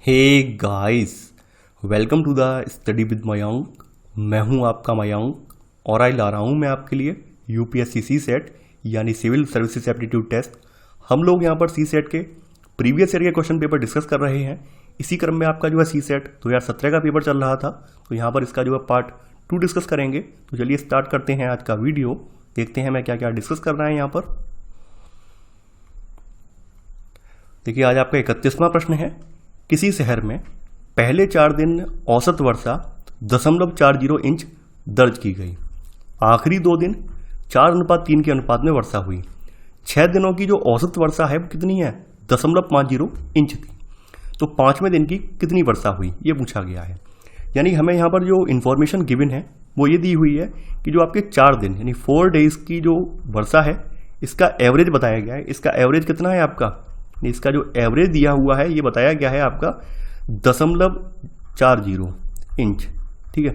Hey guys, welcome to the study with Mayank. मैं हूं आपका मयंक और आज ला रहा हूं मैं आपके लिए यूपीएससी सी सेट यानी सिविल सर्विसेज एप्टीट्यूड टेस्ट। हम लोग यहां पर सी सेट के प्रीवियस ईयर के क्वेश्चन पेपर डिस्कस कर रहे हैं। इसी क्रम में आपका जो है सी सेट 2017 का पेपर चल रहा था, तो यहाँ पर इसका जो है पार्ट 2 डिस्कस करेंगे। तो चलिए स्टार्ट करते हैं आज का वीडियो। देखते हैं मैं क्या क्या डिस्कस कर रहा है यहाँ पर। देखिए, आज आपका 31वां प्रश्न है। किसी शहर में पहले 4 दिन औसत वर्षा 0.40 इंच दर्ज की गई। आखिरी 2 दिन 4:3 के अनुपात में वर्षा हुई। 6 दिनों की जो औसत वर्षा है वो कितनी है? 0.50 इंच थी। तो 5वें दिन की कितनी वर्षा हुई ये पूछा गया है। यानी हमें यहाँ पर जो इन्फॉर्मेशन गिवन है वो ये दी हुई है कि जो आपके 4 दिन यानी 4 डेज की जो वर्षा है इसका एवरेज बताया गया है। इसका एवरेज कितना है आपका? इसका जो एवरेज दिया हुआ है ये बताया गया है आपका 0.40 इंच। ठीक है,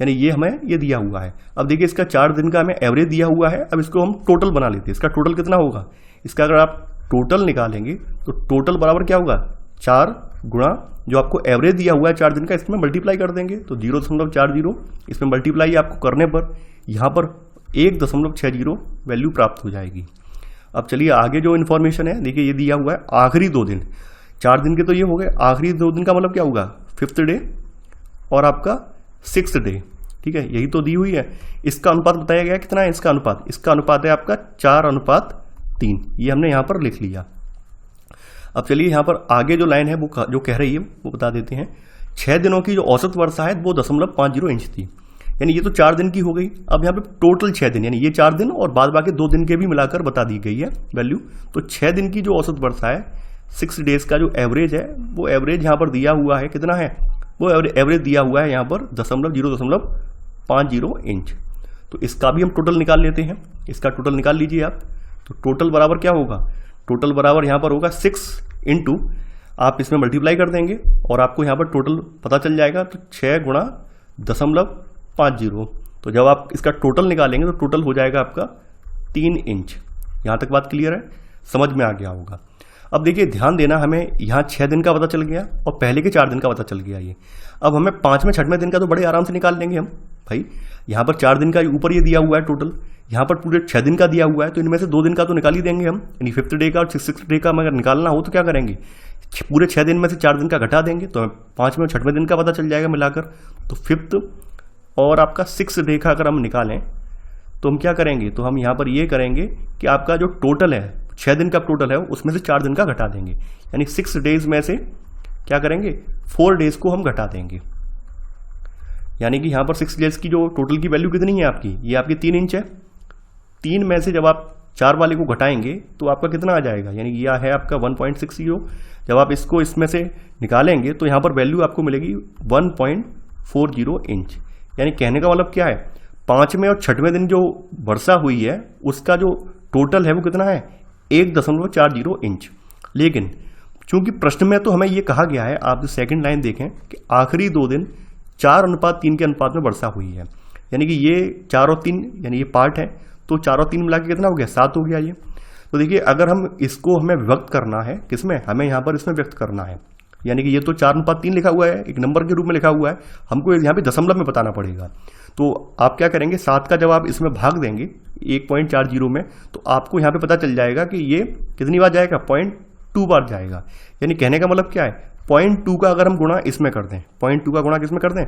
यानी ये हमें ये दिया हुआ है। अब देखिए, इसका 4 दिन का हमें एवरेज दिया हुआ है। अब इसको हम टोटल बना लेते हैं। इसका टोटल कितना होगा? इसका अगर आप टोटल निकालेंगे तो टोटल बराबर क्या होगा? 4 गुणा जो आपको एवरेज दिया हुआ है 4 दिन का, इसमें मल्टीप्लाई कर देंगे तो 0.40 इसमें मल्टीप्लाई आपको करने पर यहाँ पर 1.60 वैल्यू प्राप्त हो जाएगी। अब चलिए आगे जो इन्फॉर्मेशन है, देखिए ये दिया हुआ है आखिरी 2 दिन। 4 दिन के तो ये हो गए, आखिरी 2 दिन का मतलब क्या होगा? 5th डे और आपका 6th डे। ठीक है, यही तो दी हुई है। इसका अनुपात बताया गया कितना है? इसका अनुपात है आपका 4:3। ये हमने यहां पर लिख लिया। अब चलिए यहां पर आगे जो लाइन है वो जो कह रही है वो बता देते हैं। 6 दिनों की जो औसत वर्षा है वो 0.50 इंच थी। यानी ये तो 4 दिन की हो गई। अब यहाँ पे टोटल 6 दिन, यानी ये 4 दिन और बाद बाकी 2 दिन के भी मिलाकर बता दी गई है वैल्यू। तो 6 दिन की जो औसत वर्षा है, 6 डेज का जो एवरेज है वो एवरेज यहाँ पर दिया हुआ है। कितना है वो एवरेज दिया हुआ है यहाँ पर? 0.50 इंच। तो इसका भी हम टोटल निकाल लेते हैं। इसका टोटल निकाल लीजिए आप। तो टोटल बराबर क्या होगा? टोटल बराबर यहाँ पर होगा 6 इंटू, आप इसमें मल्टीप्लाई कर देंगे और आपको यहाँ पर टोटल पता चल जाएगा। तो 6 गुणा 0.50। तो जब आप इसका टोटल निकालेंगे तो टोटल हो जाएगा आपका 3 इंच। यहाँ तक बात क्लियर है? समझ में आ गया होगा। अब देखिए ध्यान देना, हमें यहाँ 6 दिन का पता चल गया और पहले के 4 दिन का पता चल गया ये। अब हमें 5वें 6वें दिन का तो बड़े आराम से निकाल लेंगे हम भाई। यहाँ पर 4 दिन का ऊपर ये दिया हुआ है टोटल, यहाँ पर पूरे 6 दिन का दिया हुआ है, तो इनमें से 2 दिन का तो निकाल ही देंगे हम। यानी 5th डे का और 6th डे का अगर निकालना हो तो क्या करेंगे? पूरे 6 दिन में से 4 दिन का घटा देंगे तो हमें 5वें 6वें दिन का पता चल जाएगा मिलाकर। तो 5th और आपका 6th डे का अगर हम निकालें तो हम क्या करेंगे? तो हम यहाँ पर ये करेंगे कि आपका जो टोटल है 6 दिन का टोटल है उसमें से 4 दिन का घटा देंगे। यानी 6 डेज में से क्या करेंगे? 4 डेज को हम घटा देंगे। यानी कि यहाँ पर 6 डेज की जो टोटल की वैल्यू कितनी है आपकी? ये आपकी 3 इंच है। 3 में से जब आप 4 वाले को घटाएंगे तो आपका कितना आ जाएगा? यानी यह है आपका 1.60। जब आप इसको इसमें से निकालेंगे तो यहाँ पर वैल्यू आपको मिलेगी 1.40 इंच। यानी कहने का मतलब क्या है? 5वें और 6वें दिन जो वर्षा हुई है उसका जो टोटल है वो कितना है? 1.40 इंच। लेकिन चूंकि प्रश्न में तो हमें ये कहा गया है, आप जो सेकंड लाइन देखें कि आखिरी 2 दिन 4:3 के अनुपात में वर्षा हुई है। यानी कि ये 4 और 3 यानी ये पार्ट है, तो 4 और 3 मिला के कितना हो गया? 7 हो गया ये। तो देखिए, अगर हम इसको हमें व्यक्त करना है किसमें? हमें यहाँ पर इसमें व्यक्त करना है। यानी कि ये तो 4:3 लिखा हुआ है, एक नंबर के रूप में लिखा हुआ है, हमको यहाँ पे दशमलव में बताना पड़ेगा। तो आप क्या करेंगे? 7 का जब आप इसमें भाग देंगे 1.40 में तो आपको यहाँ पे पता चल जाएगा कि ये कितनी बार जाएगा? 0.2 बार जाएगा। यानी कहने का मतलब क्या है? 0.2 का अगर हम गुणा इसमें कर दें, 0.2 का गुणा किसमें कर दें?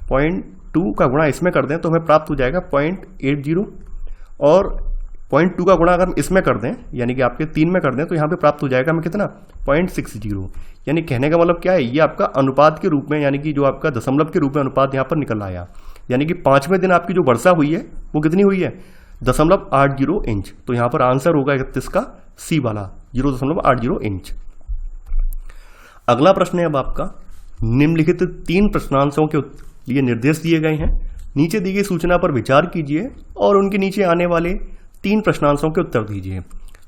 0.2 का गुणा इसमें कर दें तो हमें प्राप्त हो जाएगा 0.80। और 0.2 का गुणा अगर हम इसमें कर दें यानी कि आपके 3 में कर दें तो यहाँ पे प्राप्त हो जाएगा हमें कितना? 0.60। यानी कहने का मतलब क्या है? ये आपका अनुपात के रूप में, यानी कि जो आपका दशमलव के रूप में अनुपात यहाँ पर निकल आया। यानी कि 5वें दिन आपकी जो वर्षा हुई है वो कितनी हुई है? 0.80 इंच। तो यहाँ पर आंसर होगा 31 का सी वाला 0.80 इंच। अगला प्रश्न है अब आपका, निम्नलिखित 3 प्रश्नांशों के लिए निर्देश दिए गए हैं। नीचे दी गई सूचना पर विचार कीजिए और उनके नीचे आने वाले 3 प्रश्नांशों के उत्तर दीजिए।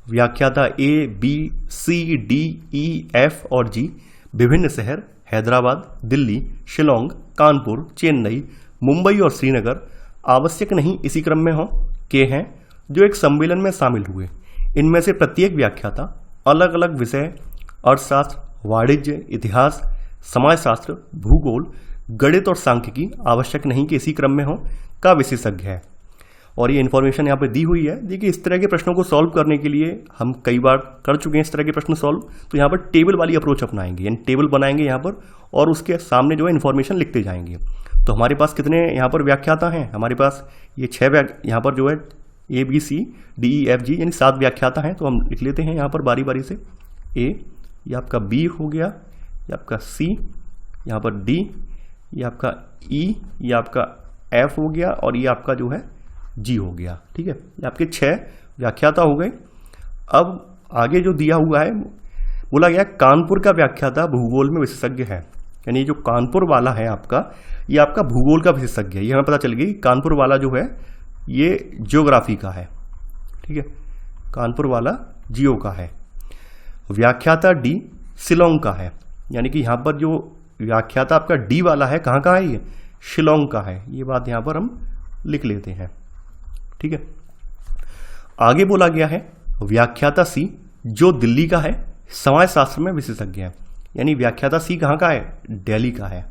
व्याख्याता A, B, C, D, E, F और G विभिन्न शहर हैदराबाद, दिल्ली, शिलोंग, कानपुर, चेन्नई, मुंबई और श्रीनगर आवश्यक नहीं इसी क्रम में हो के हैं जो एक सम्मेलन में शामिल हुए। इनमें से प्रत्येक व्याख्याता अलग अलग विषय अर्थशास्त्र, वाणिज्य, इतिहास, समाजशास्त्र, भूगोल, गणित और सांख्यिकी आवश्यक नहीं कि इसी क्रम में हो का विशेषज्ञ है। और ये इन्फॉर्मेशन यहाँ पे दी हुई है। देखिए इस तरह के प्रश्नों को सॉल्व करने के लिए हम कई बार कर चुके हैं इस तरह के प्रश्न सॉल्व। तो यहाँ पर टेबल वाली अप्रोच अपनाएंगे, यानी टेबल बनाएंगे यहाँ पर और उसके सामने जो है इन्फॉर्मेशन लिखते जाएंगे। तो हमारे पास कितने यहाँ पर व्याख्याता हैं? हमारे पास ये 6 यहाँ पर जो है ABCDEFG यानी 7 व्याख्याता हैं। तो हम लिख लेते हैं यहाँ पर बारी बारी से। A ये आपका B हो गया, ये आपका C, यहाँ पर D, ये आपका E, ये आपका F हो गया और ये आपका जो है G हो गया। ठीक है, ये आपके 6 व्याख्याता हो गए। अब आगे जो दिया हुआ है बोला गया कानपुर का व्याख्याता भूगोल में विशेषज्ञ है, यानी जो कानपुर वाला है आपका ये आपका भूगोल का विशेषज्ञ है। ये हमें पता चल गई कानपुर वाला जो है ये ज्योग्राफी का है। ठीक है, कानपुर वाला जियो का है। व्याख्याता D शिलोंग का है, यानी कि यहाँ पर जो व्याख्याता आपका D वाला है कहाँ का है? ये शिलोंग का है। ये बात यहाँ पर हम लिख लेते हैं। ठीक है, आगे बोला गया है व्याख्याता C जो दिल्ली का है, समाजशास्त्र में विशेषज्ञ है। यानी व्याख्याता C कहाँ का है? दिल्ली का है,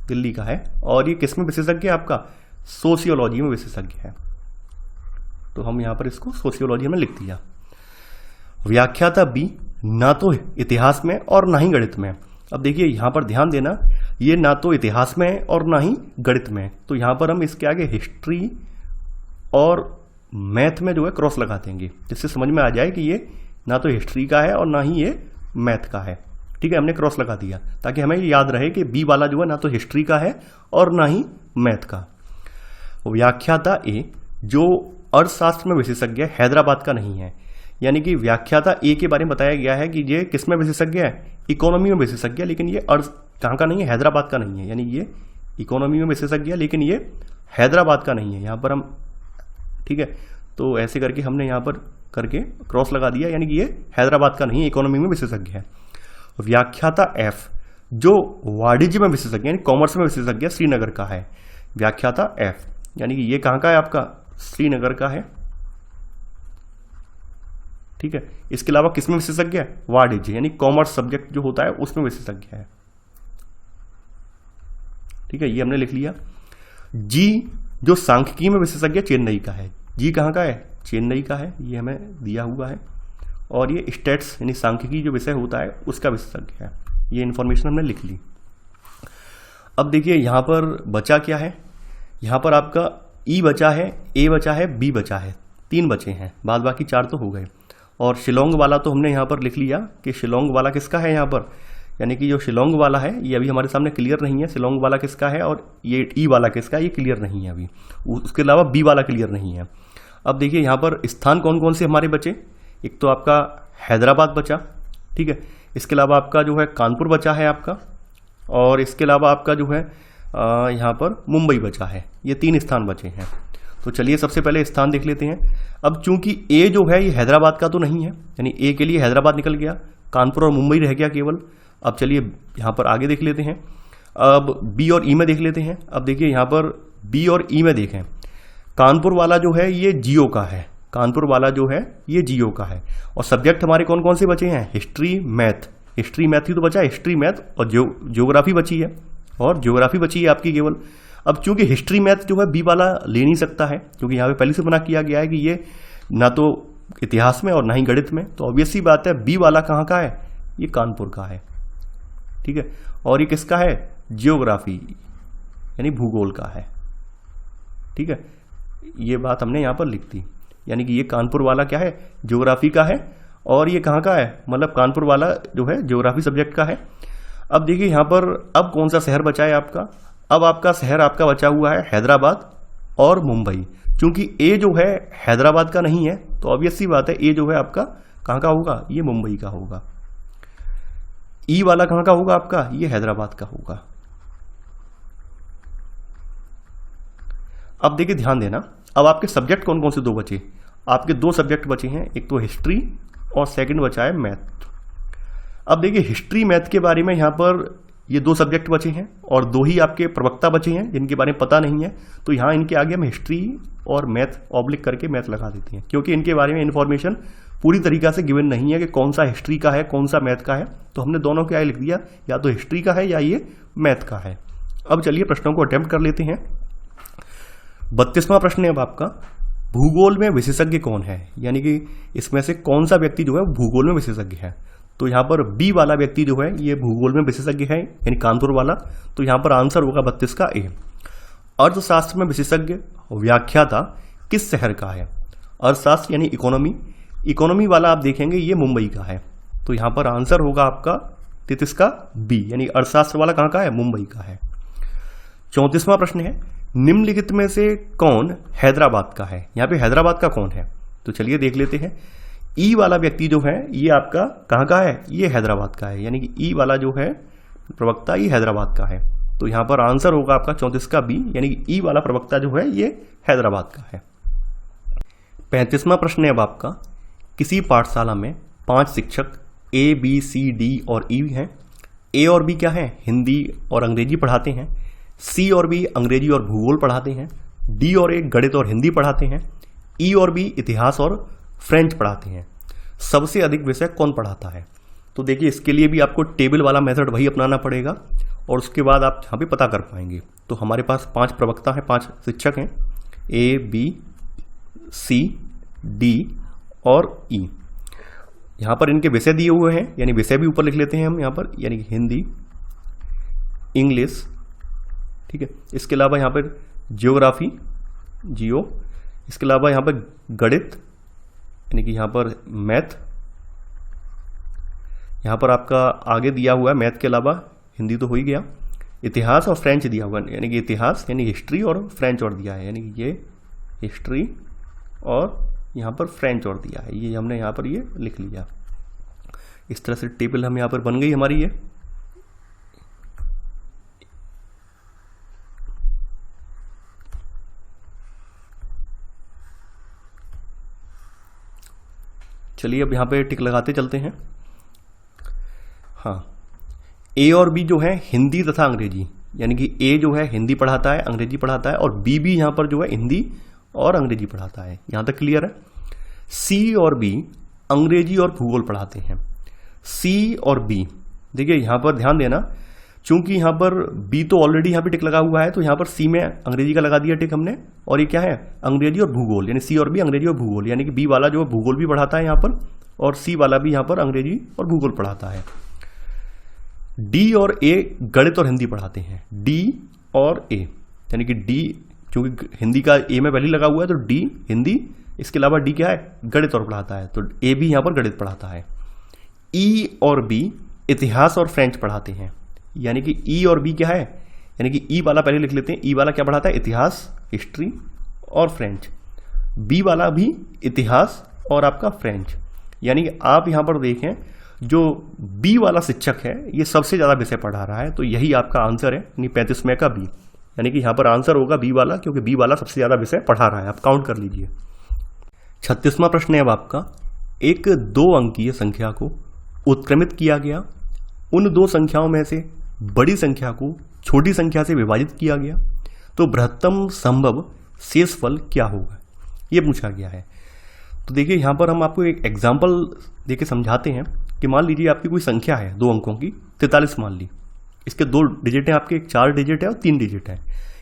दिल्ली का है। और ये किस में विशेषज्ञ है? आपका सोशियोलॉजी में विशेषज्ञ है। तो हम यहाँ पर इसको सोशियोलॉजी में लिख दिया। व्याख्याता B ना तो इतिहास में और ना ही गणित में। अब देखिए यहाँ पर ध्यान देना, ये ना तो इतिहास में और ना ही गणित में। तो यहाँ पर हम इसके आगे हिस्ट्री और मैथ में जो है क्रॉस लगा देंगे, जिससे समझ में आ जाए कि ये ना तो हिस्ट्री का है और ना ही ये मैथ का है। ठीक है, हमने क्रॉस लगा दिया ताकि हमें याद रहे कि बी वाला जो है ना तो हिस्ट्री का है और ना ही मैथ का। व्याख्याता ए जो अर्थशास्त्र में विशेषज्ञ है, हैदराबाद का नहीं है। यानी कि व्याख्याता ए के बारे में बताया गया है कि ये किस में विशेषज्ञ है? इकोनॉमी में विशेषज्ञ है, लेकिन ये अर्थ कहाँ का नहीं है? हैदराबाद का नहीं है। यानी ये इकोनॉमी में विशेषज्ञ है लेकिन ये हैदराबाद का नहीं है। यहाँ पर हम ठीक है, तो ऐसे करके हमने यहाँ पर करके क्रॉस लगा दिया, यानी कि ये हैदराबाद का नहीं है, इकोनॉमी में विशेषज्ञ है। व्याख्याता एफ जो वाणिज्य में विशेषज्ञ यानी कॉमर्स में विशेषज्ञ है, श्रीनगर का है। व्याख्याता एफ यानी कि ये कहाँ का है? आपका श्रीनगर का है। ठीक है, इसके अलावा किसमें विशेषज्ञ है? वाणिज्य यानी कॉमर्स सब्जेक्ट जो होता है उसमें विशेषज्ञ है। ठीक है, ये हमने लिख लिया। जी जो सांख्यिकी में विशेषज्ञ चेन्नई का है। जी कहाँ का है? चेन्नई का है, ये हमें दिया हुआ है। और ये स्टैट्स यानी सांख्यिकी जो विषय होता है उसका विशेषज्ञ है। ये इंफॉर्मेशन हमने लिख ली। अब देखिए यहाँ पर बचा क्या है? यहाँ पर आपका ई बचा है, ए बचा है, बी बचा है, 3 बचे हैं, बाद बाकी 4 तो हो गए। और शिलोंग वाला तो हमने यहाँ पर लिख लिया कि शिलोंग वाला किसका है यहाँ पर, यानी कि जो शिलोंग वाला है ये अभी हमारे सामने क्लियर नहीं है शिलोंग वाला किसका है, और ये ई वाला किसका है ये क्लियर नहीं है अभी। उसके अलावा बी वाला क्लियर नहीं है। अब देखिए यहाँ पर स्थान कौन कौन से हमारे बचे? एक तो आपका हैदराबाद बचा, ठीक है, इसके अलावा आपका जो है कानपुर बचा है आपका, और इसके अलावा आपका जो है यहाँ पर मुंबई बचा है। ये 3 स्थान बचे हैं। तो चलिए सबसे पहले स्थान देख लेते हैं। अब चूंकि ए जो है ये हैदराबाद का तो नहीं है, यानी ए के लिए हैदराबाद निकल गया, कानपुर और मुंबई रह गया केवल। अब चलिए यहाँ पर आगे देख लेते हैं। अब बी और ई में देख लेते हैं। अब देखिए यहाँ पर बी और ई में देखें, कानपुर वाला जो है ये जियो का है, कानपुर वाला जो है ये जियो का है। और सब्जेक्ट हमारे कौन कौन से बचे हैं? हिस्ट्री मैथ, हिस्ट्री मैथ ही तो बचा है, हिस्ट्री मैथ और ज्योग्राफी बची है, और ज्योग्राफी बची है आपकी केवल। अब चूंकि हिस्ट्री मैथ जो है बी वाला ले नहीं सकता है, क्योंकि यहाँ पे पहले से मना किया गया है कि ये ना तो इतिहास में और ना ही गणित में, तो ऑब्वियस सी बात है बी वाला कहाँ का है? ये कानपुर का है। ठीक है, और ये किसका है? जियोग्राफी यानी भूगोल का है। ठीक है, ये बात हमने यहाँ पर लिख दी, यानी कि ये कानपुर वाला क्या है? ज्योग्राफी का है, और ये कहाँ का है? मतलब कानपुर वाला जो है ज्योग्राफी सब्जेक्ट का है। अब देखिए यहाँ पर अब कौन सा शहर बचा है आपका? अब आपका शहर आपका बचा हुआ है हैदराबाद और मुंबई। चूंकि ए जो है हैदराबाद का नहीं है, तो ऑब्वियस सी बात है ए जो है आपका कहाँ का होगा? ये मुंबई का होगा। ई वाला कहाँ का होगा आपका? ये हैदराबाद का होगा। अब देखिए ध्यान देना, अब आपके सब्जेक्ट कौन कौन से 2 बचे? आपके 2 सब्जेक्ट बचे हैं, एक तो हिस्ट्री और सेकंड बचा है मैथ। अब देखिए हिस्ट्री मैथ के बारे में यहाँ पर ये 2 सब्जेक्ट बचे हैं और 2 ही आपके प्रवक्ता बचे हैं जिनके बारे में पता नहीं है, तो यहाँ इनके आगे हम हिस्ट्री और मैथ ऑब्लिक करके मैथ लगा देते हैं, क्योंकि इनके बारे में इन्फॉर्मेशन पूरी तरीका से गिवन नहीं है कि कौन सा हिस्ट्री का है कौन सा मैथ का है, तो हमने दोनों क्या लिख दिया, या तो हिस्ट्री का है या ये मैथ का है। अब चलिए प्रश्नों को अटेम्प्ट कर लेते हैं। 32वां प्रश्न है अब आपका, भूगोल में विशेषज्ञ कौन है, यानी कि इसमें से कौन सा व्यक्ति जो है भूगोल में विशेषज्ञ है। तो यहाँ पर बी वाला व्यक्ति जो है ये भूगोल में विशेषज्ञ है, यानी कानपुर वाला। तो यहाँ पर आंसर होगा 32 का ए। अर्थशास्त्र में विशेषज्ञ व्याख्याता किस शहर का है। अर्थशास्त्र यानी इकोनॉमी, इकोनॉमी वाला आप देखेंगे ये मुंबई का है। तो यहाँ पर आंसर होगा आपका 33 का बी, यानी अर्थशास्त्र वाला कहाँ का है, मुंबई का है। 34वां प्रश्न है, निम्नलिखित में से कौन हैदराबाद का है। यहाँ पे हैदराबाद का कौन है, तो चलिए देख लेते हैं। ई वाला व्यक्ति जो है ये आपका कहाँ का है, ये हैदराबाद का है, यानी कि ई वाला जो है प्रवक्ता ये हैदराबाद का है। तो यहाँ पर आंसर होगा आपका 34 का बी, यानी कि ई वाला प्रवक्ता जो है ये हैदराबाद का है। 35वां प्रश्न है अब आपका, किसी पाठशाला में 5 शिक्षक ए बी सी डी और ई हैं। ए और बी क्या है, हिंदी और अंग्रेजी पढ़ाते हैं। सी और बी अंग्रेजी और भूगोल पढ़ाते हैं। डी और ए गणित और हिंदी पढ़ाते हैं। ई और बी इतिहास और फ्रेंच पढ़ाते हैं। सबसे अधिक विषय कौन पढ़ाता है। तो देखिए इसके लिए भी आपको टेबल वाला मेथड वही अपनाना पड़ेगा और उसके बाद आप यहाँ पे पता कर पाएंगे। तो हमारे पास 5 प्रवक्ता हैं, 5 शिक्षक हैं, ए बी सी डी और ई। यहाँ पर इनके विषय दिए हुए हैं, यानी विषय भी ऊपर लिख लेते हैं हम यहाँ पर, यानी हिंदी, इंग्लिश, ठीक है। इसके अलावा यहाँ पर जियोग्राफी, जियो, इसके अलावा यहाँ पर गणित, यानी कि यहाँ पर मैथ, यहाँ पर आपका आगे दिया हुआ है मैथ के अलावा हिंदी तो हो ही गया, इतिहास और फ्रेंच दिया हुआ है, यानी कि इतिहास यानी हिस्ट्री और फ्रेंच और दिया है, यानी कि ये हिस्ट्री और यहाँ पर फ्रेंच और दिया है, ये हमने यहाँ पर ये लिख लिया। इस तरह से टेबल हम यहाँ पर बन गई हमारी ये। चलिए अब यहाँ पे टिक लगाते चलते हैं। हाँ, ए और बी जो है हिंदी तथा अंग्रेजी, यानी कि ए जो है हिंदी पढ़ाता है, अंग्रेजी पढ़ाता है, और बी भी यहाँ पर जो है हिंदी और अंग्रेजी पढ़ाता है। यहाँ तक क्लियर है। सी और बी अंग्रेजी और भूगोल पढ़ाते हैं। सी और बी, देखिए यहाँ पर ध्यान देना, चूंकि यहाँ पर बी तो ऑलरेडी यहाँ पे टिक लगा हुआ है, तो यहाँ पर सी में अंग्रेजी का लगा दिया टिक हमने, और ये क्या है, अंग्रेजी और भूगोल, यानी सी और बी अंग्रेजी और भूगोल, यानी कि बी वाला जो है भूगोल भी पढ़ाता है यहाँ पर, और सी वाला भी यहाँ पर अंग्रेजी और भूगोल पढ़ाता है। डी और ए गणित और हिंदी पढ़ाते हैं। डी और ए, यानी कि डी चूंकि हिंदी का ए में पहले लगा हुआ है तो डी हिंदी, इसके अलावा डी क्या है, गणित और पढ़ाता है, तो ए भी यहाँ पर गणित पढ़ाता है। ई और बी इतिहास और फ्रेंच पढ़ाते हैं, यानी कि ई और बी क्या है, यानी कि ई वाला पहले लिख लेते हैं, ई वाला क्या पढ़ाता है, इतिहास, हिस्ट्री और फ्रेंच। बी वाला भी इतिहास और आपका फ्रेंच, यानी कि आप यहाँ पर देखें जो बी वाला शिक्षक है ये सबसे ज़्यादा विषय पढ़ा रहा है, तो यही आपका आंसर है, यानी 35 में का बी, यानी कि यहाँ पर आंसर होगा बी वाला, क्योंकि बी वाला सबसे ज़्यादा विषय पढ़ा रहा है। आप काउंट कर लीजिए। 36वां प्रश्न है अब आपका, एक 2 अंकीय संख्या को उत्क्रमित किया गया, उन 2 संख्याओं में से बड़ी संख्या को छोटी संख्या से विभाजित किया गया, तो बृहत्तम संभव शेषफल क्या होगा, ये पूछा गया है। तो देखिए यहाँ पर हम आपको एक एग्जाम्पल देके समझाते हैं कि मान लीजिए आपकी कोई संख्या है 2 अंकों की, 43 मान ली, इसके 2 डिजिट हैं आपके, एक 4 डिजिट है और 3 डिजिट है,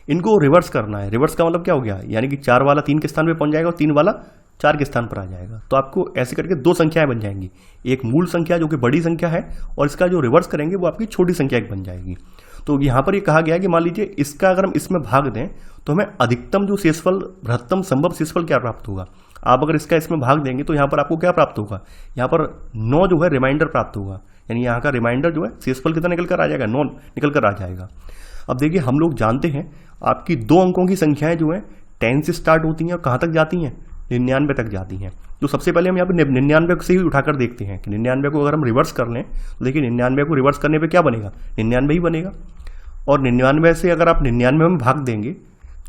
इनको रिवर्स करना है। रिवर्स का मतलब क्या हो गया, यानी कि 4 वाला 3 के स्थान पे पहुंच जाएगा और 3 वाला 4 के स्थान पर आ जाएगा। तो आपको ऐसे करके 2 संख्याएं बन जाएंगी, एक मूल संख्या जो कि बड़ी संख्या है, और इसका जो रिवर्स करेंगे वो आपकी छोटी संख्या एक बन जाएगी। तो यहाँ पर ये कहा गया है कि मान लीजिए इसका अगर हम इसमें भाग दें तो हमें अधिकतम जो शेषफल, बृहत्तम संभव शेषफल क्या प्राप्त होगा। आप अगर इसका इसमें भाग देंगे तो यहाँ पर आपको क्या प्राप्त होगा, यहाँ पर 9 जो है रिमाइंडर प्राप्त होगा, यानी यहाँ का रिमाइंडर जो है शेषफल कितना निकल कर आ जाएगा, 9 निकल कर आ जाएगा। अब देखिए हम लोग जानते हैं आपकी 2 अंकों की संख्याएं जो है 10 से स्टार्ट होती हैं और कहाँ तक जाती हैं, 99 तक जाती हैं। तो सबसे पहले हम यहाँ पे 99 से ही उठाकर देखते हैं कि 99 को अगर हम रिवर्स कर लें तो देखिए 99 को रिवर्स करने पे क्या बनेगा, 99 ही बनेगा, और 99 से अगर आप 99 में भाग देंगे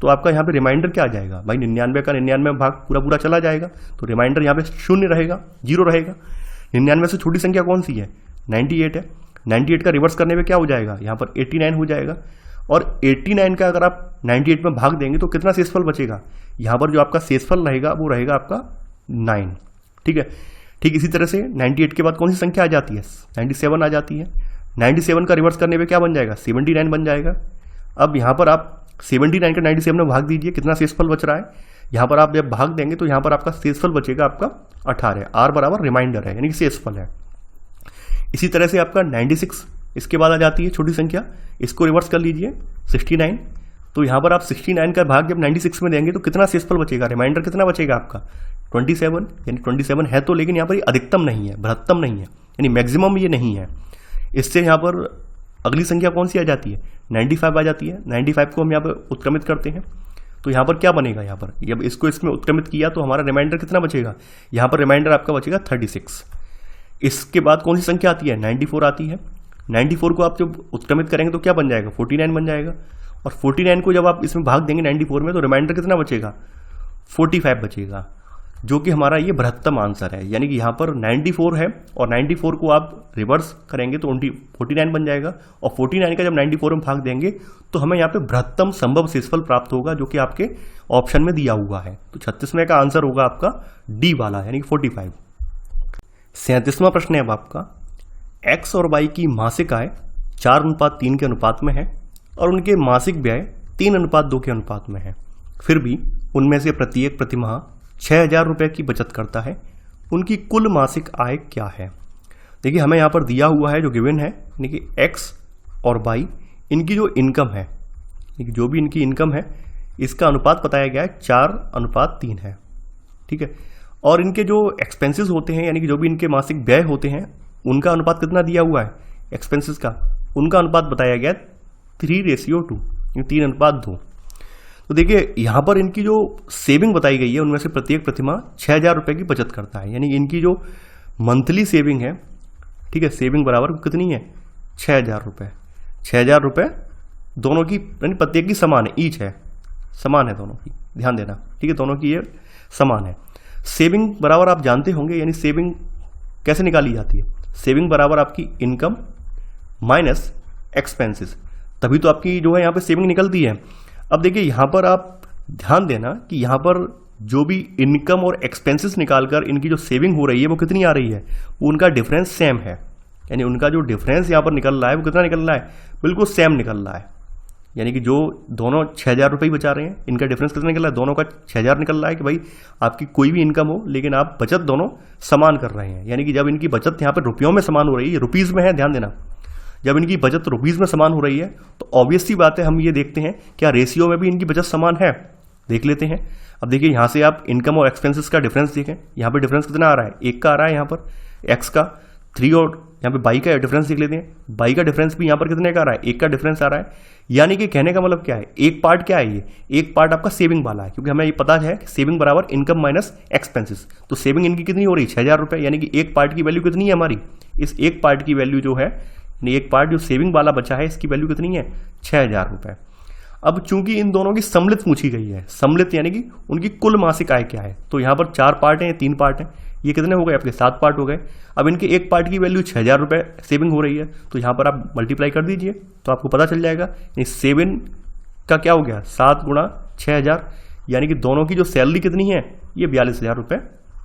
तो आपका यहाँ पे रिमाइंडर क्या आ जाएगा भाई, 99 का 99 में भाग पूरा चला जाएगा, तो रिमाइंडर यहाँ पे 0 रहेगा, 0 रहेगा। 99 से छोटी संख्या कौन सी है, 98 है। 98 का रिवर्स करने पे क्या हो जाएगा, यहाँ पर 89 हो जाएगा, और 89 का अगर आप 98 में भाग देंगे तो कितना शेषफल बचेगा, यहाँ पर जो आपका शेषफल रहेगा वो रहेगा आपका 9, ठीक है। ठीक इसी तरह से 98 के बाद कौन सी संख्या आ जाती है? 97 आ जाती है। 97 का रिवर्स करने पे क्या बन जाएगा? 79 बन जाएगा। अब यहाँ पर आप 79 का 97 में भाग दीजिए, कितना शेषफल बच रहा है? यहाँ पर आप जब भाग देंगे तो यहाँ पर आपका शेषफल बचेगा आपका 18। आर बराबर रिमाइंडर है, यानी कि शेषफल है। इसी तरह से आपका 96 इसके बाद आ जाती है छोटी संख्या, इसको रिवर्स कर लीजिए 69। तो यहाँ पर आप 69 का भाग जब 96 में देंगे तो कितना शेषफल बचेगा? रिमाइंडर कितना बचेगा आपका? 27, यानी 27 है तो, लेकिन यहाँ पर अधिकतम नहीं है, बृहत्तम नहीं है, यानी मैक्सिमम ये नहीं है। इससे यहाँ पर अगली संख्या कौन सी आ जाती है? 95 आ जाती है। 95 को हम यहाँ पर उत्क्रमित करते हैं तो यहाँ पर क्या बनेगा? यहाँ पर जब इसको इसमें उत्क्रमित किया तो हमारा रिमाइंडर कितना बचेगा? यहाँ पर रिमाइंडर आपका बचेगा 36। इसके बाद कौन सी संख्या आती है? 94 आती है। 94 को आप जब उत्क्रमित करेंगे तो क्या बन जाएगा? 49 बन जाएगा। और 49 को जब आप इसमें भाग देंगे 94 में तो रिमाइंडर कितना बचेगा? 45 बचेगा, जो कि हमारा ये बृहत्तम आंसर है। यानी कि यहाँ पर 94 है और 94 को आप रिवर्स करेंगे तो 49 बन जाएगा, और 49 का जब 94 में भाग देंगे तो हमें यहाँ पे बृहत्तम संभव शेषफल प्राप्त होगा, जो कि आपके ऑप्शन में दिया हुआ है। तो 36वें का आंसर होगा आपका डी वाला, यानी कि 45। 37वां प्रश्न है अब आपका, एक्स और वाई की मासिक आय 4:3 के अनुपात में है और उनके मासिक व्यय 3:2 के अनुपात में है। फिर भी उनमें से प्रत्येक प्रतिमाह 6,000 रुपये की बचत करता है। उनकी कुल मासिक आय क्या है? देखिए हमें यहाँ पर दिया हुआ है जो गिवन है, यानी कि एक्स और वाई, इनकी जो इनकम है, जो भी इनकी इनकम है इसका अनुपात बताया गया है 4:3 है। ठीक है, और इनके जो एक्सपेंसेस होते हैं, यानी कि जो भी इनके मासिक व्यय होते हैं, उनका अनुपात कितना दिया हुआ है? एक्सपेंसेस का उनका अनुपात बताया गया 3:2, 3:2। तो देखिए यहाँ पर इनकी जो सेविंग बताई गई है उनमें से प्रत्येक प्रतिमाह 6,000 रुपये की बचत करता है। यानी इनकी जो मंथली सेविंग है, ठीक है, सेविंग बराबर कितनी है? 6,000 रुपये। 6,000 रुपये दोनों की, यानी प्रत्येक की समान है, ईच है, समान है दोनों की, ध्यान देना। ठीक है, दोनों की ये समान है। सेविंग बराबर आप जानते होंगे, यानी सेविंग कैसे निकाली जाती है? सेविंग बराबर आपकी इनकम माइनस एक्सपेंसेस, तभी तो आपकी जो है यहाँ पे सेविंग निकलती है। अब देखिए यहाँ पर आप ध्यान देना कि यहाँ पर जो भी इनकम और एक्सपेंसेस निकालकर इनकी जो सेविंग हो रही है वो कितनी आ रही है? वो उनका डिफरेंस सेम है, यानी उनका जो डिफरेंस यहाँ पर निकल रहा है वो कितना निकल रहा है? बिल्कुल सेम निकल रहा है। यानी कि जो दोनों 6,000 रुपये ही बचा रहे हैं, इनका डिफरेंस कितना निकल रहा है? दोनों का 6,000 निकल रहा है कि भाई आपकी कोई भी इनकम हो लेकिन आप बचत दोनों समान कर रहे हैं। यानी कि जब इनकी बचत यहाँ पर रुपयों में समान हो रही है, रुपीज़ में है, ध्यान देना, जब इनकी बचत रुपीज़ में समान हो रही है तो ऑब्वियस सी बात है हम ये देखते हैं क्या रेशियो में भी इनकी बचत समान है? देख लेते हैं। अब देखिए यहाँ से आप इनकम और एक्सपेंसेस का डिफरेंस देखें, यहाँ पे डिफरेंस कितना आ रहा है? 1 का आ रहा है यहाँ पर, एक्स का 3, और यहाँ पे बाई का डिफरेंस देख लेते हैं। बाई का डिफरेंस भी यहाँ पर कितने का आ रहा है? 1 का डिफरेंस आ रहा है। यानी कि कहने का मतलब क्या है? एक पार्ट क्या है? ये एक पार्ट आपका सेविंग वाला है, क्योंकि हमें ये पता है सेविंग बराबर इनकम माइनस एक्सपेंसेस। तो सेविंग इनकी कितनी हो रही है? 6,000 रुपये। यानी कि एक पार्ट की वैल्यू कितनी है हमारी? इस एक पार्ट की वैल्यू जो है, एक पार्ट जो सेविंग वाला बचा है, इसकी वैल्यू कितनी है? 6,000 रुपये। अब चूंकि इन दोनों की सम्मिलित पूछी गई है, सम्मिलित यानी कि उनकी कुल मासिक आय क्या है, तो यहाँ पर 4 पार्ट हैं, 3 पार्ट हैं, ये कितने हो गए आपके? 7 पार्ट हो गए। अब इनके एक पार्ट की वैल्यू 6,000 रुपये सेविंग हो रही है, तो यहाँ पर आप मल्टीप्लाई कर दीजिए तो आपको पता चल जाएगा। सेविंग का क्या हो गया? 7 × 6,000, यानी कि दोनों की जो सैलरी कितनी है? ये 42,000 रुपये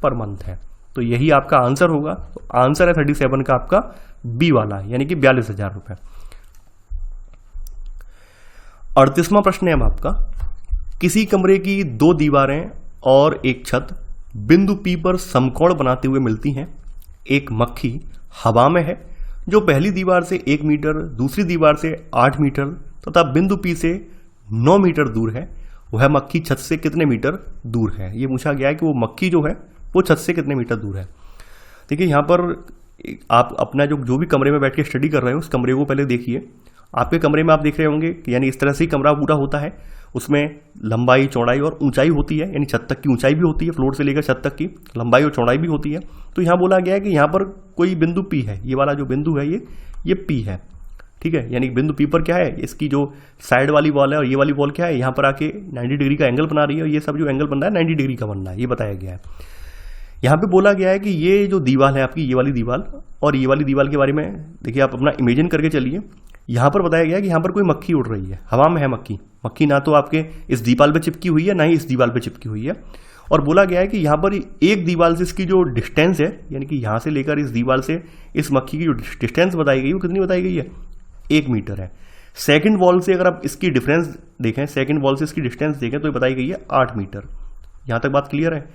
पर मंथ है। तो यही आपका आंसर होगा। तो आंसर है 37 का आपका बी वाला, यानी कि 42,000 रुपये। 38वां प्रश्न है अब आपका, किसी कमरे की 2 दीवारें और एक छत बिंदु P पर समकोण बनाते हुए मिलती हैं। एक मक्खी हवा में है जो पहली दीवार से 1 मीटर, दूसरी दीवार से 8 मीटर तथा बिंदु P से 9 मीटर दूर है। वह मक्खी छत से कितने मीटर दूर है? ये पूछा गया है कि वो मक्खी जो है वो छत से कितने मीटर दूर है। देखिए यहाँ पर आप अपना जो भी कमरे में बैठ के स्टडी कर रहे हो उस कमरे को पहले देखिए। आपके कमरे में आप देख रहे होंगे, यानी इस तरह से ही कमरा पूरा होता है। उसमें लंबाई, चौड़ाई और ऊंचाई होती है, यानी छत तक की ऊंचाई भी होती है, फ्लोर से लेकर छत तक की लंबाई और चौड़ाई भी होती है। तो यहाँ बोला गया है कि यहाँ पर कोई बिंदु P है, ये वाला जो बिंदु है ये P है, ठीक है। यानी बिंदु P पर क्या है? इसकी जो साइड वाली वॉल है और ये वाली वॉल क्या है? यहाँ पर आके 90 डिग्री का एंगल बना रही है, और ये सब जो एंगल बन रहा है 90 डिग्री का बन रहा है, ये बताया गया है। यहाँ पे बोला गया है कि ये जो दीवार है आपकी, ये वाली दीवार और ये वाली दीवार के बारे में देखिए, आप अपना इमेजिन करके चलिए। यहाँ पर बताया गया है कि यहाँ पर कोई मक्खी उड़ रही है, हवा में है मक्खी। मक्खी ना तो आपके इस दीवार पे चिपकी हुई है, ना ही इस दीवार पे चिपकी हुई है। और बोला गया है कि यहाँ पर एक दीवार से इसकी जो डिस्टेंस है, यानी कि यहाँ से लेकर इस दीवार से इस मक्खी की जो डिस्टेंस बताई गई वो कितनी बताई गई है, 1 मीटर है। सेकंड वॉल से अगर आप इसकी डिफरेंस देखें, सेकंड वॉल से इसकी डिस्टेंस देखें तो ये बताई गई है 8 मीटर। यहाँ तक बात क्लियर है।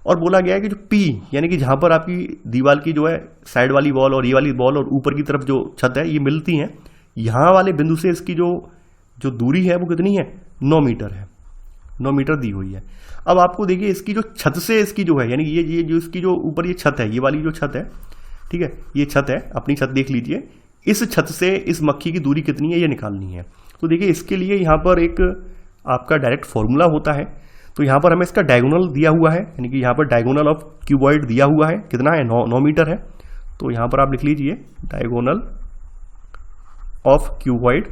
और बोला गया है कि जो P यानी कि जहाँ पर आपकी दीवार की जो है साइड वाली वॉल और ये वाली वॉल और ऊपर की तरफ जो छत है ये मिलती हैं, यहाँ वाले बिंदु से इसकी जो दूरी है वो कितनी है, 9 मीटर है, 9 मीटर दी हुई है। अब आपको देखिए इसकी जो छत से इसकी जो है, यानी ये जो इसकी जो ऊपर ये छत है, ये वाली जो छत है, ठीक है, ये छत है, अपनी छत देख लीजिए, इस छत से इस मक्खी की दूरी कितनी है ये निकालनी है। तो देखिए इसके लिए यहाँ पर एक आपका डायरेक्ट फॉर्मूला होता है। तो यहाँ पर हमें इसका डायगोनल दिया हुआ है, यानी कि यहाँ पर डायगोनल ऑफ क्यूबॉइड दिया हुआ है, कितना है, 9 मीटर है। तो यहाँ पर आप लिख लीजिए डायगोनल ऑफ क्यूबॉइड,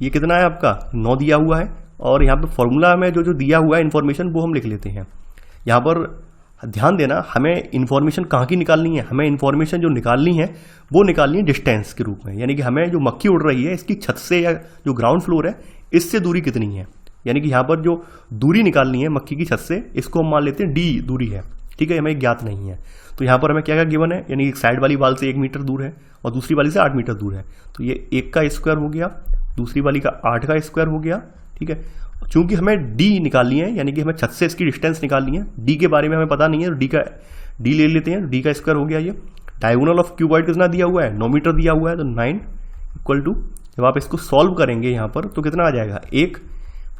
ये कितना है आपका, 9 दिया हुआ है। और यहाँ पर फॉर्मूला में जो दिया हुआ है इन्फॉर्मेशन वो हम लिख लेते हैं। यहाँ पर ध्यान देना, हमें इन्फॉर्मेशन कहाँ की निकालनी है, हमें इन्फॉर्मेशन जो निकालनी है वो निकालनी है डिस्टेंस के रूप में, यानी कि हमें जो मक्खी उड़ रही है इसकी छत से या जो ग्राउंड फ्लोर है इससे दूरी कितनी है, यानी कि यहाँ पर जो दूरी निकालनी है मक्खी की छत से, इसको हम मान लेते हैं d दूरी है, ठीक है, हमें ज्ञात नहीं है। तो यहाँ पर हमें क्या क्या गिवन है, यानी एक साइड वाली वाल से 1 मीटर दूर है और दूसरी वाली से 8 मीटर दूर है। तो ये 1 का स्क्वायर हो गया, दूसरी वाली का 8 का स्क्वायर हो गया, ठीक है। चूंकि हमें d निकालनी है, यानी कि हमें छत से इसकी डिस्टेंस निकालनी है, d के बारे में हमें पता नहीं है, तो d ले लेते हैं, d का स्क्वायर हो गया। ये डायगोनल ऑफ क्यूबॉइड कितना दिया हुआ है, 9 मीटर दिया हुआ है, तो 9 इक्वल टू, जब आप इसको सॉल्व करेंगे यहाँ पर तो कितना आ जाएगा, 1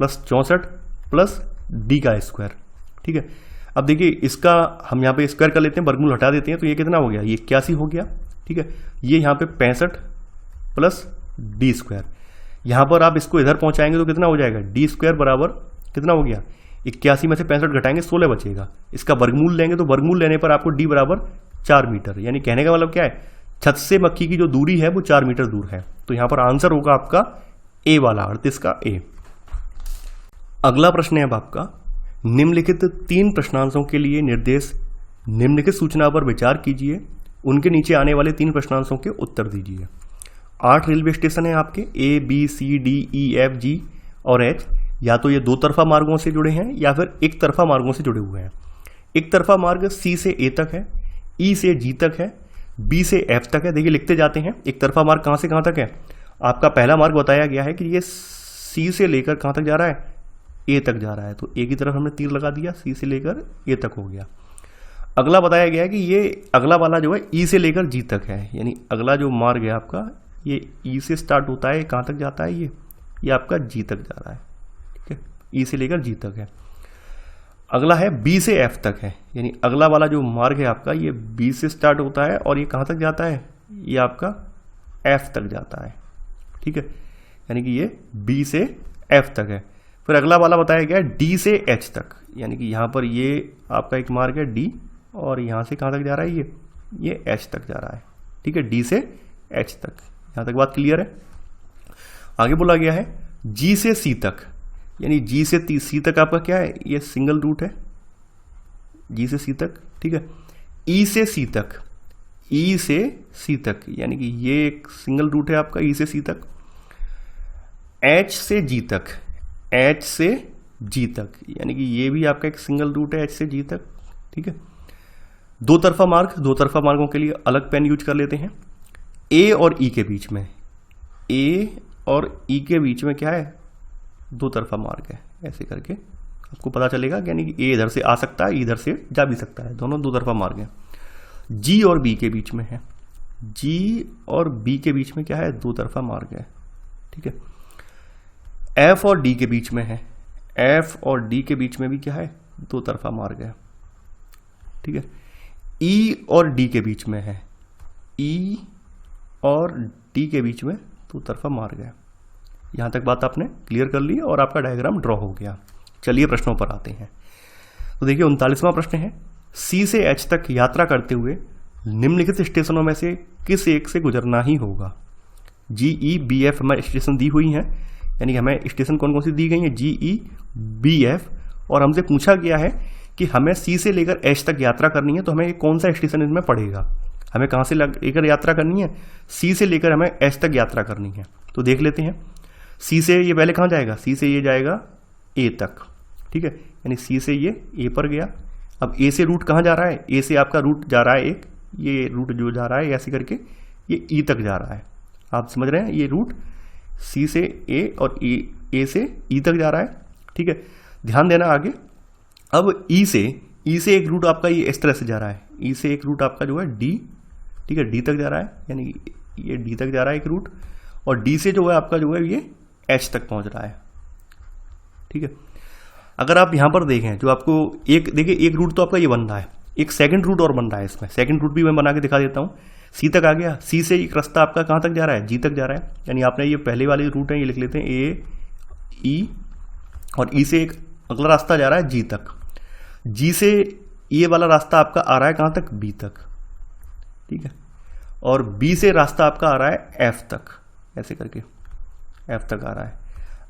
+ 64 प्लस d का स्क्वायर, ठीक है। अब देखिए इसका हम यहाँ पे स्क्वायर कर लेते हैं, वर्गमूल हटा देते हैं, तो ये कितना हो गया, ये 81 हो गया, ठीक है। ये यहाँ पे 65 प्लस d स्क्वायर, यहाँ पर आप इसको इधर पहुँचाएंगे तो कितना हो जाएगा, d स्क्वायर बराबर कितना हो गया, 81 में से 65 घटाएंगे 16 बचेगा। इसका वर्गमूल लेंगे तो वर्गमूल लेने पर आपको d बराबर 4 मीटर, यानी कहने का मतलब क्या है, छत से मक्खी की जो दूरी है वो 4 मीटर दूर है। तो यहाँ पर आंसर होगा आपका ए वाला, 38 का ए। अगला प्रश्न है अब आपका, निम्नलिखित 3 प्रश्नांशों के लिए निर्देश, निम्नलिखित सूचना पर विचार कीजिए, उनके नीचे आने वाले 3 प्रश्नांशों के उत्तर दीजिए। 8 रेलवे स्टेशन है आपके, A B C D E F G और H, या तो ये 2 तरफा मार्गों से जुड़े हैं या फिर एक तरफा मार्गों से जुड़े हुए हैं। एक तरफा मार्ग C से A तक है, E से G तक है, B से F तक है। देखिए लिखते जाते हैं, एक तरफा मार्ग कहाँ से कहाँ तक है, आपका पहला मार्ग बताया गया है कि ये C से लेकर कहाँ तक जा रहा है, A तक जा रहा है, तो A की तरफ हमने तीर लगा दिया, C से लेकर A तक हो गया। अगला बताया गया है कि ये अगला वाला जो है E से लेकर G तक है, यानी अगला जो मार्ग है आपका ये E से स्टार्ट होता है, कहाँ तक जाता है, ये आपका G तक जा रहा है, ठीक है, E से लेकर G तक है। अगला है B से F तक है, यानी अगला वाला जो मार्ग है आपका ये B से स्टार्ट होता है और ये कहाँ तक जाता है, ये आपका F तक जाता है, ठीक है, यानी कि ये B से F तक है। फिर अगला वाला बताया गया है D से H तक, यानी कि यहाँ पर ये आपका एक मार्ग है D और यहाँ से कहाँ तक जा रहा है, ये H तक जा रहा है, ठीक है, D से H तक। यहाँ तक बात क्लियर है। आगे बोला गया है G से C तक, यानी G से C तक आपका क्या है, ये सिंगल रूट है, G से C तक, ठीक है। E से C तक, E से C तक, यानी कि ये एक सिंगल रूट है आपका E से C तक। H से G तक, H से G तक, यानी कि ये भी आपका एक सिंगल रूट है H से G तक, ठीक है। 2 तरफा मार्ग, 2 तरफा मार्गों के लिए अलग पेन यूज कर लेते हैं। A और E के बीच में, A और E के बीच में क्या है, 2 तरफा मार्ग है, ऐसे करके आपको पता चलेगा, यानी कि A इधर से आ सकता है, इधर से जा भी सकता है, दोनों 2 तरफा मार्ग हैं। G और B के बीच में है, G और B के बीच में क्या है, 2 तरफा मार्ग है, ठीक है। F और D के बीच में है, F और D के बीच में भी क्या है, 2 तरफा मार्ग है, ठीक है। E और D के बीच में है, E और D के बीच में 2 तरफा मार्ग है। यहाँ तक बात आपने क्लियर कर ली और आपका डायग्राम ड्रॉ हो गया। चलिए प्रश्नों पर आते हैं। तो देखिए 39वां प्रश्न है, C से H तक यात्रा करते हुए निम्नलिखित स्टेशनों में से किस एक से गुजरना ही होगा। G E B F हमें स्टेशन दी हुई हैं, यानी हमें स्टेशन कौन कौन सी दी गई हैं, G E B F, और हमसे पूछा गया है कि हमें C से लेकर H तक यात्रा करनी है, तो हमें कौन सा स्टेशन इसमें पड़ेगा, हमें कहाँ से लेकर यात्रा करनी है, C से लेकर हमें H तक यात्रा करनी है। तो देख लेते हैं, C से ये पहले कहाँ जाएगा, C से ये जाएगा A तक, ठीक है, यानी सी से ये ए पर गया। अब ए से रूट कहाँ जा रहा है, ए से आपका रूट जा रहा है एक, ये रूट जो जा रहा है ऐसे करके ये ई तक जा रहा है। आप समझ रहे हैं, ये रूट सी से ए और ए से ई तक जा रहा है। ठीक है, ध्यान देना आगे। अब ई से एक रूट आपका ये इस तरह से जा रहा है, ई से एक रूट आपका जो है डी, ठीक है, डी तक जा रहा है, यानी ये डी तक जा रहा है एक रूट, और डी से जो है आपका जो है ये एच तक पहुंच रहा है। ठीक है, अगर आप यहां पर देखें जो आपको देखिए एक रूट तो आपका ये बन रहा है, एक सेकंड रूट और बन रहा है इसमें, सेकंड रूट भी मैं बना के दिखा देता हूं। सी तक आ गया, सी से एक रास्ता आपका कहां तक जा रहा है, जी तक जा रहा है, यानी आपने ये पहले वाले रूट है ये लिख लेते हैं ए ई, और ई से एक अगला रास्ता जा रहा है जी तक, जी से ये वाला रास्ता आपका आ रहा है कहां तक, बी तक। ठीक है, और बी से रास्ता आपका आ रहा है एफ तक, ऐसे करके एफ तक आ रहा है।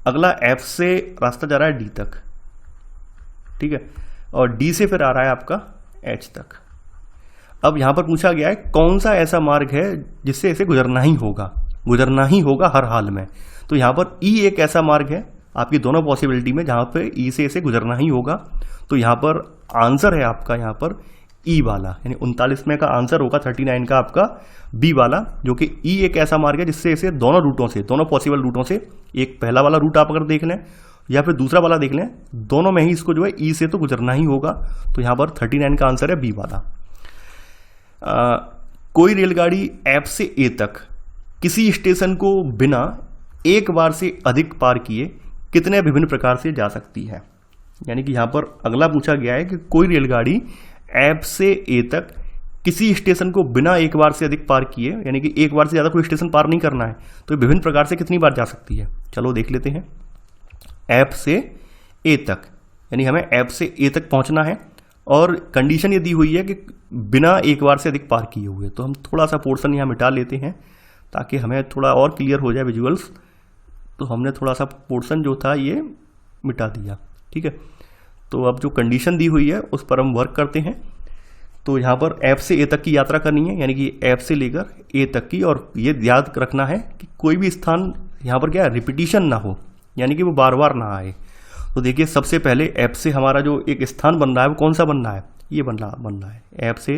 अगला एफ से रास्ता जा रहा है डी तक, ठीक है, और डी से फिर आ रहा है आपका एच तक। अब यहां पर पूछा गया है कौन सा ऐसा मार्ग है जिससे इसे गुजरना ही होगा हर हाल में। तो यहां पर ई एक ऐसा मार्ग है आपकी दोनों पॉसिबिलिटी में जहां पे ई से इसे गुजरना ही होगा। तो यहां पर आंसर है आपका यहां पर ई वाला, यानी 39 का आंसर होगा 39 का आपका बी वाला, जो कि ई एक ऐसा मार्ग है जिससे इसे दोनों पॉसिबल रूटों से, एक पहला वाला रूट आप अगर देख लें या फिर दूसरा वाला देख लें, दोनों में ही इसको जो है ई से तो गुजरना ही होगा। तो यहां पर 39 का आंसर है बी वाला। कोई रेलगाड़ी एफ से ए तक किसी स्टेशन को बिना एक बार से अधिक पार किए कितने विभिन्न प्रकार से जा सकती है। यानी कि यहां पर अगला पूछा गया है कि कोई रेलगाड़ी एफ से ए तक किसी स्टेशन को बिना एक बार से अधिक पार किए, यानी कि एक बार से ज्यादा कोई स्टेशन पार नहीं करना है, तो विभिन्न प्रकार से कितनी बार जा सकती है। चलो देख लेते हैं। एफ से ए तक, यानी हमें एफ से ए तक पहुंचना है और कंडीशन ये दी हुई है कि बिना एक बार से अधिक पार किए हुए। तो हम थोड़ा सा पोर्शन यहां मिटा लेते हैं ताकि हमें थोड़ा और क्लियर हो जाए विजुअल्स। तो हमने थोड़ा सा पोर्शन जो था ये मिटा दिया। ठीक है, तो अब जो कंडीशन दी हुई है उस पर हम वर्क करते हैं। तो यहाँ पर एफ से ए तक की यात्रा करनी है, यानी कि एफ से लेकर ए तक की, और ये याद रखना है कि कोई भी स्थान यहाँ पर क्या रिपीटिशन ना हो, यानी कि वो बार बार ना आए। तो देखिए सबसे पहले एफ से हमारा जो एक स्थान बन रहा है वो कौन सा बन रहा है, ये बन रहा है एफ से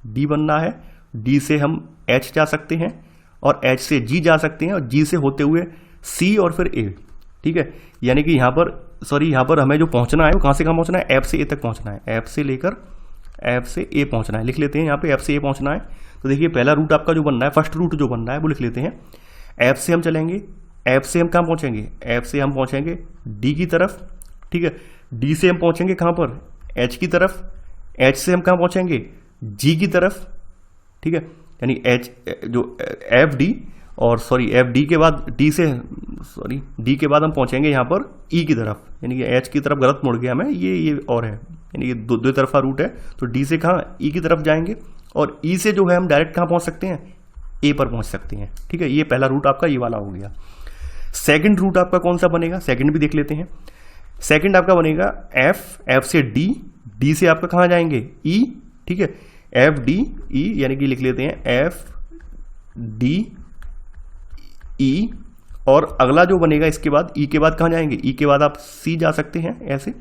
डी बनना है, डी से हम एच जा सकते हैं और एच से जी जा सकते हैं और जी से होते हुए सी और फिर ए। ठीक है, यानी कि यहाँ पर हमें जो पहुंचना है वो कहाँ से कहाँ पहुंचना है, एफ से ए तक पहुंचना है, एफ से लेकर एफ से ए पहुंचना है। लिख लेते हैं यहाँ पे एफ से ए पहुंचना है। तो देखिए पहला रूट आपका जो बन रहा है, फर्स्ट रूट जो बन रहा है वो लिख लेते हैं। एफ से हम चलेंगे, एफ से हम कहाँ पहुंचेंगे, एफ से हम पहुंचेंगे डी की तरफ। ठीक है, डी से हम पहुंचेंगे कहाँ पर, एच की तरफ, एच से हम कहाँ पहुंचेंगे, जी की तरफ। ठीक है, यानी एच जो एफ डी एफ डी के बाद डी के बाद हम पहुंचेंगे यहाँ पर ई की तरफ, यानी कि एच की तरफ गलत मुड़ गया मैं, ये और है, यानी कि दो तरफा रूट है। तो डी से कहाँ, ई की तरफ जाएंगे और ई से जो है हम डायरेक्ट कहाँ पहुंच सकते हैं, ए पर पहुंच सकते हैं। ठीक है, ये पहला रूट आपका ये वाला हो गया। सेकंड रूट आपका कौन सा बनेगा, सेकंड भी देख लेते हैं। सेकंड आपका बनेगा एफ से डी, डी से आपका कहाँ जाएंगे, ई। ठीक है, एफ डी ई, यानी कि लिख लेते हैं एफ डी ई, और अगला जो बनेगा इसके बाद ई के बाद कहाँ जाएंगे, ई के बाद आप सी जा सकते हैं, ऐसे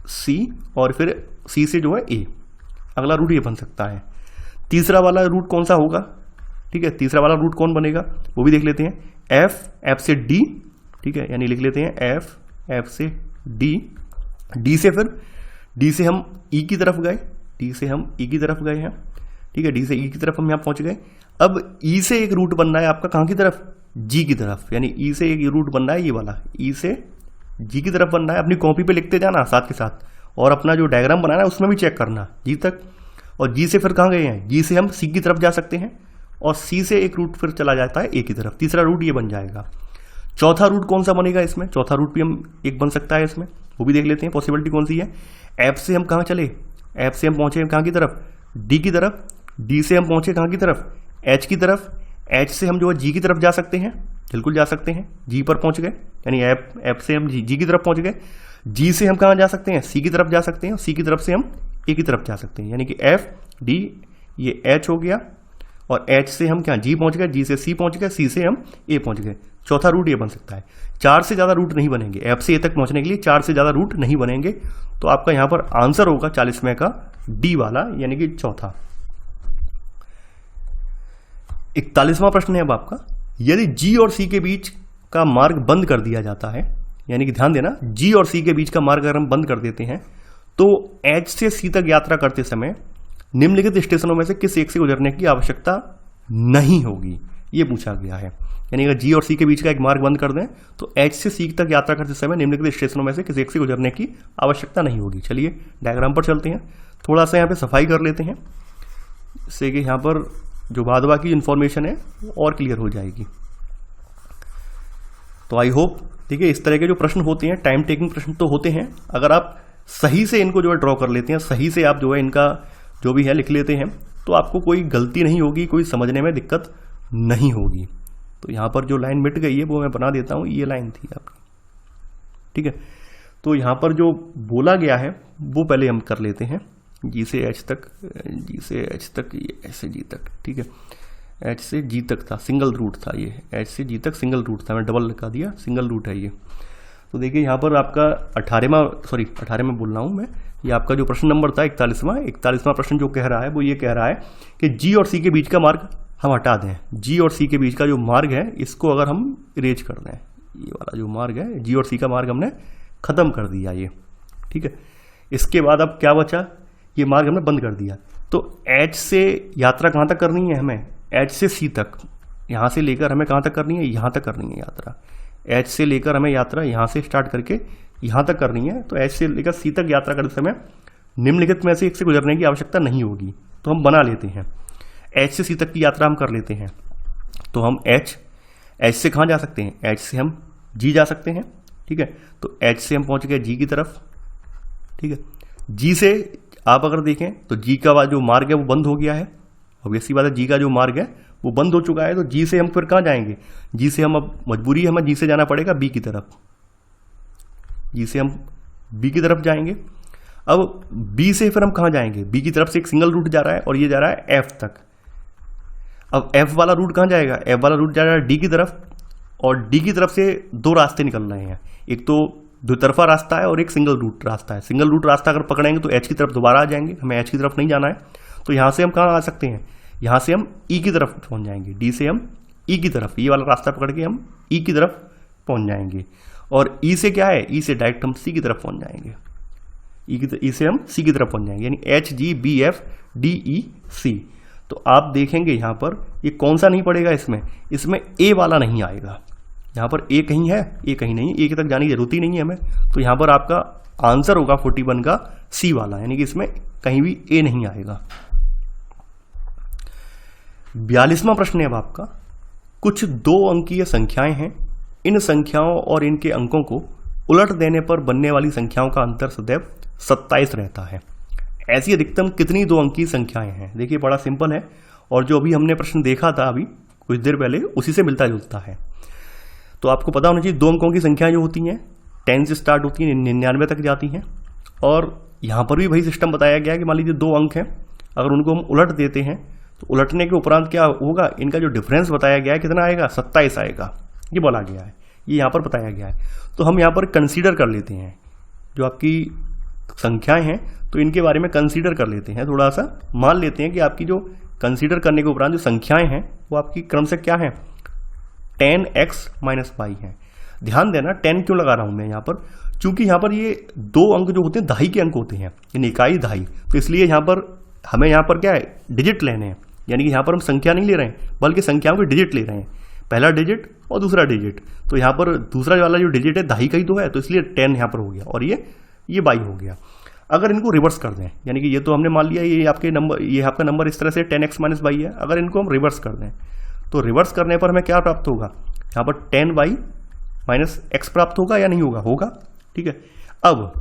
सी, और फिर सी से जो है ए। अगला रूट ये बन सकता है। तीसरा वाला रूट कौन सा होगा, ठीक है, तीसरा वाला रूट कौन बनेगा वो भी देख लेते हैं। एफ से डी, ठीक है, यानी लिख लेते हैं एफ से डी, डी से फिर डी से हम ई की तरफ गए, डी से हम ई की तरफ गए हैं। ठीक है, डी से ई की तरफ हम यहाँ पहुंच गए। अब ई से एक रूट बन रहा है आपका कहाँ की तरफ, जी की तरफ, यानी ई से एक रूट बन रहा है ये वाला, ई से जी की तरफ बन रहा है। अपनी कॉपी पे लिखते जाना साथ के साथ, और अपना जो डायग्राम बनाना है उसमें भी चेक करना जी तक। और जी से फिर कहाँ गए हैं, जी से हम सी की तरफ जा सकते हैं, और सी से एक रूट फिर चला जाता है ए की तरफ। तीसरा रूट ये बन जाएगा। चौथा रूट कौन सा बनेगा इसमें, चौथा रूट भी हम एक बन सकता है इसमें, वो भी देख लेते हैं पॉसिबिलिटी कौन सी है। एफ से हम कहाँ चले, एफ से हम पहुंचे कहाँ की तरफ, डी की तरफ, डी से हम पहुंचे कहाँ की तरफ, एच की तरफ, एच से हम जो है जी की तरफ जा सकते हैं, बिल्कुल जा सकते हैं, जी पर पहुंच गए, यानी एफ से हम जी की तरफ पहुंच गए। जी से हम कहाँ जा सकते हैं, सी की तरफ जा सकते हैं, सी की तरफ से हम ए की तरफ जा सकते हैं, यानी कि एफ डी ये एच हो गया, और H से हम क्या G पहुंच गए, G से C पहुंच गए, C से हम A पहुंच गए। चौथा रूट ये बन सकता है। 4 से ज़्यादा रूट नहीं बनेंगे F से A तक पहुंचने के लिए, 4 से ज़्यादा रूट नहीं बनेंगे। तो आपका यहाँ पर आंसर होगा 40वें का D वाला, यानी कि चौथा। 41वां प्रश्न है अब आपका, यदि G और C के बीच का मार्ग बंद कर दिया जाता है, यानी कि ध्यान देना, G और C के बीच का मार्ग अगर हम बंद कर देते हैं तो H से C तक यात्रा करते समय निम्नलिखित स्टेशनों में से किस एक से गुजरने की आवश्यकता नहीं होगी, ये पूछा गया है। यानी अगर G और C के बीच का एक मार्ग बंद कर दें तो H से C तक यात्रा करते समय निम्नलिखित स्टेशनों में से किसी एक से गुजरने की आवश्यकता नहीं होगी। चलिए डायग्राम पर चलते हैं, थोड़ा सा यहाँ पे सफाई कर लेते हैं, इससे कि यहाँ पर जो बाद बाकी इन्फॉर्मेशन है और क्लियर हो जाएगी। तो आई होप, देखिए इस तरह के जो प्रश्न होते हैं, टाइम टेकिंग प्रश्न तो होते हैं, अगर आप सही से इनको जो है ड्रॉ कर लेते हैं, सही से आप जो है इनका जो भी है लिख लेते हैं, तो आपको कोई गलती नहीं होगी, कोई समझने में दिक्कत नहीं होगी। तो यहाँ पर जो लाइन मिट गई है वो मैं बना देता हूँ, ये लाइन थी आपकी, ठीक है। तो यहाँ पर जो बोला गया है वो पहले हम कर लेते हैं, G से H तक, G से H तक, ये H से G तक, ठीक है। H से G तक था, सिंगल रूट था ये, H से G तक सिंगल रूट था, मैं डबल लगा दिया, सिंगल रूट है ये। तो देखिए यहाँ पर आपका 18वां बोल रहा हूँ मैं, ये आपका जो प्रश्न नंबर था 41वां प्रश्न जो कह रहा है वो ये कह रहा है कि G और C के बीच का मार्ग हम हटा दें। G और C के बीच का जो मार्ग है इसको अगर हम इरेज कर दें, ये वाला जो मार्ग है G और C का मार्ग हमने खत्म कर दिया ये, ठीक है। इसके बाद अब क्या बचा, ये मार्ग हमने बंद कर दिया। तो H से यात्रा कहाँ तक करनी है हमें, H से C तक, यहाँ से लेकर हमें कहाँ तक करनी है, यहाँ तक करनी है यात्रा। H से लेकर हमें यात्रा यहाँ से स्टार्ट करके यहाँ तक करनी है। तो H से लेकर C तक यात्रा करते समय निम्नलिखित में से एक से गुजरने की आवश्यकता नहीं होगी। तो हम बना लेते हैं, H से C तक की यात्रा हम कर लेते हैं। तो हम H से कहाँ जा सकते हैं, H से हम G जा सकते हैं, ठीक है। तो H से हम पहुँच गए G की तरफ, ठीक है। G से आप अगर देखें तो G का जो मार्ग है वो बंद हो गया है, ऑब्वियसली बात है, G का जो मार्ग है वो बंद हो चुका है। तो G से हम फिर कहाँ जाएंगे, G से हम अब मजबूरी है, हमें G से जाना पड़ेगा B की तरफ, G से हम B की तरफ जाएंगे। अब B से फिर हम कहाँ जाएंगे, B की तरफ से एक सिंगल रूट जा रहा है और ये जा रहा है F तक। अब F वाला रूट कहाँ जाएगा, F वाला रूट जा रहा है D की तरफ, और D की तरफ से दो रास्ते निकल रहे हैं, एक तो द्वितरफा रास्ता है और एक सिंगल रूट रास्ता है। सिंगल रूट रास्ता अगर पकड़ेंगे तो H की तरफ दोबारा आ जाएंगे, हमें H की तरफ नहीं जाना है। तो यहाँ से हम कहाँ आ सकते हैं, यहाँ से हम E की तरफ पहुँच जाएंगे, D से हम E की तरफ, ये वाला रास्ता पकड़ के हम E की तरफ पहुँच जाएंगे। और E से क्या है, E से डायरेक्ट हम C की तरफ पहुँच जाएंगे, E से हम C की तरफ पहुँच जाएंगे, यानी H G B F D E C। तो आप देखेंगे यहाँ पर ये कौन सा नहीं पड़ेगा, इसमें A वाला नहीं आएगा। यहाँ पर A कहीं है, A कहीं नहीं, A तक जाने की जरूरत ही नहीं है हमें। तो यहाँ पर आपका आंसर होगा 41 का C वाला, यानी कि इसमें कहीं भी A नहीं आएगा। 42वां प्रश्न है अब आपका, कुछ 2 अंकीय संख्याएं हैं, इन संख्याओं और इनके अंकों को उलट देने पर बनने वाली संख्याओं का अंतर सदैव 27 रहता है। ऐसी अधिकतम कितनी 2 अंकीय संख्याएं हैं। देखिए बड़ा सिंपल है, और जो अभी हमने प्रश्न देखा था अभी कुछ देर पहले उसी से मिलता जुलता है। तो आपको पता होना चाहिए 2 अंकों की संख्याएं जो होती हैं 10 से स्टार्ट होती हैं, 99 तक जाती हैं। और यहाँ पर भी वही सिस्टम बताया गया है कि मान लीजिए 2 अंक हैं, अगर उनको हम उलट देते हैं तो उलटने के उपरांत क्या होगा, इनका जो डिफरेंस बताया गया है कितना आएगा, 27 आएगा, ये बोला गया है, ये यहाँ पर बताया गया है। तो हम यहाँ पर कंसीडर कर लेते हैं जो आपकी संख्याएं हैं, तो इनके बारे में कंसीडर कर लेते हैं, थोड़ा सा मान लेते हैं कि आपकी जो कंसीडर करने के उपरांत जो संख्याएं हैं वो आपकी क्रम से क्या है, 10x - y है। ध्यान देना 10 क्यों लगा रहा हूं मैं यहाँ पर, चूंकि यहाँ पर ये 2 अंक जो होते हैं दहाई के अंक होते हैं, यानी इकाई दहाई, तो इसलिए यहाँ पर हमें यहाँ पर क्या है, डिजिट लेने हैं। यानी कि यहाँ पर हम संख्या नहीं ले रहे हैं बल्कि संख्याओं के डिजिट ले रहे हैं, पहला डिजिट और दूसरा डिजिट। तो यहाँ पर दूसरा वाला जो डिजिट है दहाई का ही तो है, तो इसलिए 10 यहाँ पर हो गया और ये 22 हो गया। अगर इनको रिवर्स कर दें, यानी कि ये तो हमने मान लिया ये आपका नंबर इस तरह से 10x - y है, अगर इनको हम रिवर्स कर दें तो रिवर्स करने पर हमें क्या प्राप्त होगा, यहाँ पर 10y - x प्राप्त होगा या नहीं होगा, होगा, ठीक है। अब